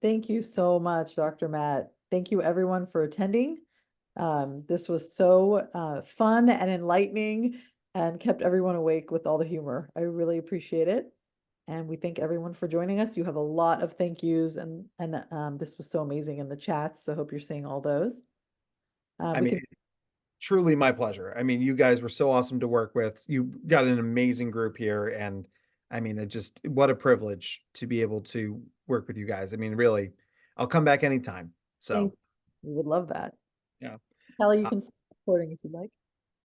Thank you so much, Dr. Matt. Thank you everyone for attending. This was so fun and enlightening and kept everyone awake with all the humor. I really appreciate it. And we thank everyone for joining us. You have a lot of thank yous, and this was so amazing in the chats. So hope you're seeing all those. I We mean, truly my pleasure. I mean, you guys were so awesome to work with. You got an amazing group here, and I mean, what a privilege to be able to work with you guys. I mean, really, I'll come back anytime. So, we would love that. yeah. Kelly, you can start recording if you'd like.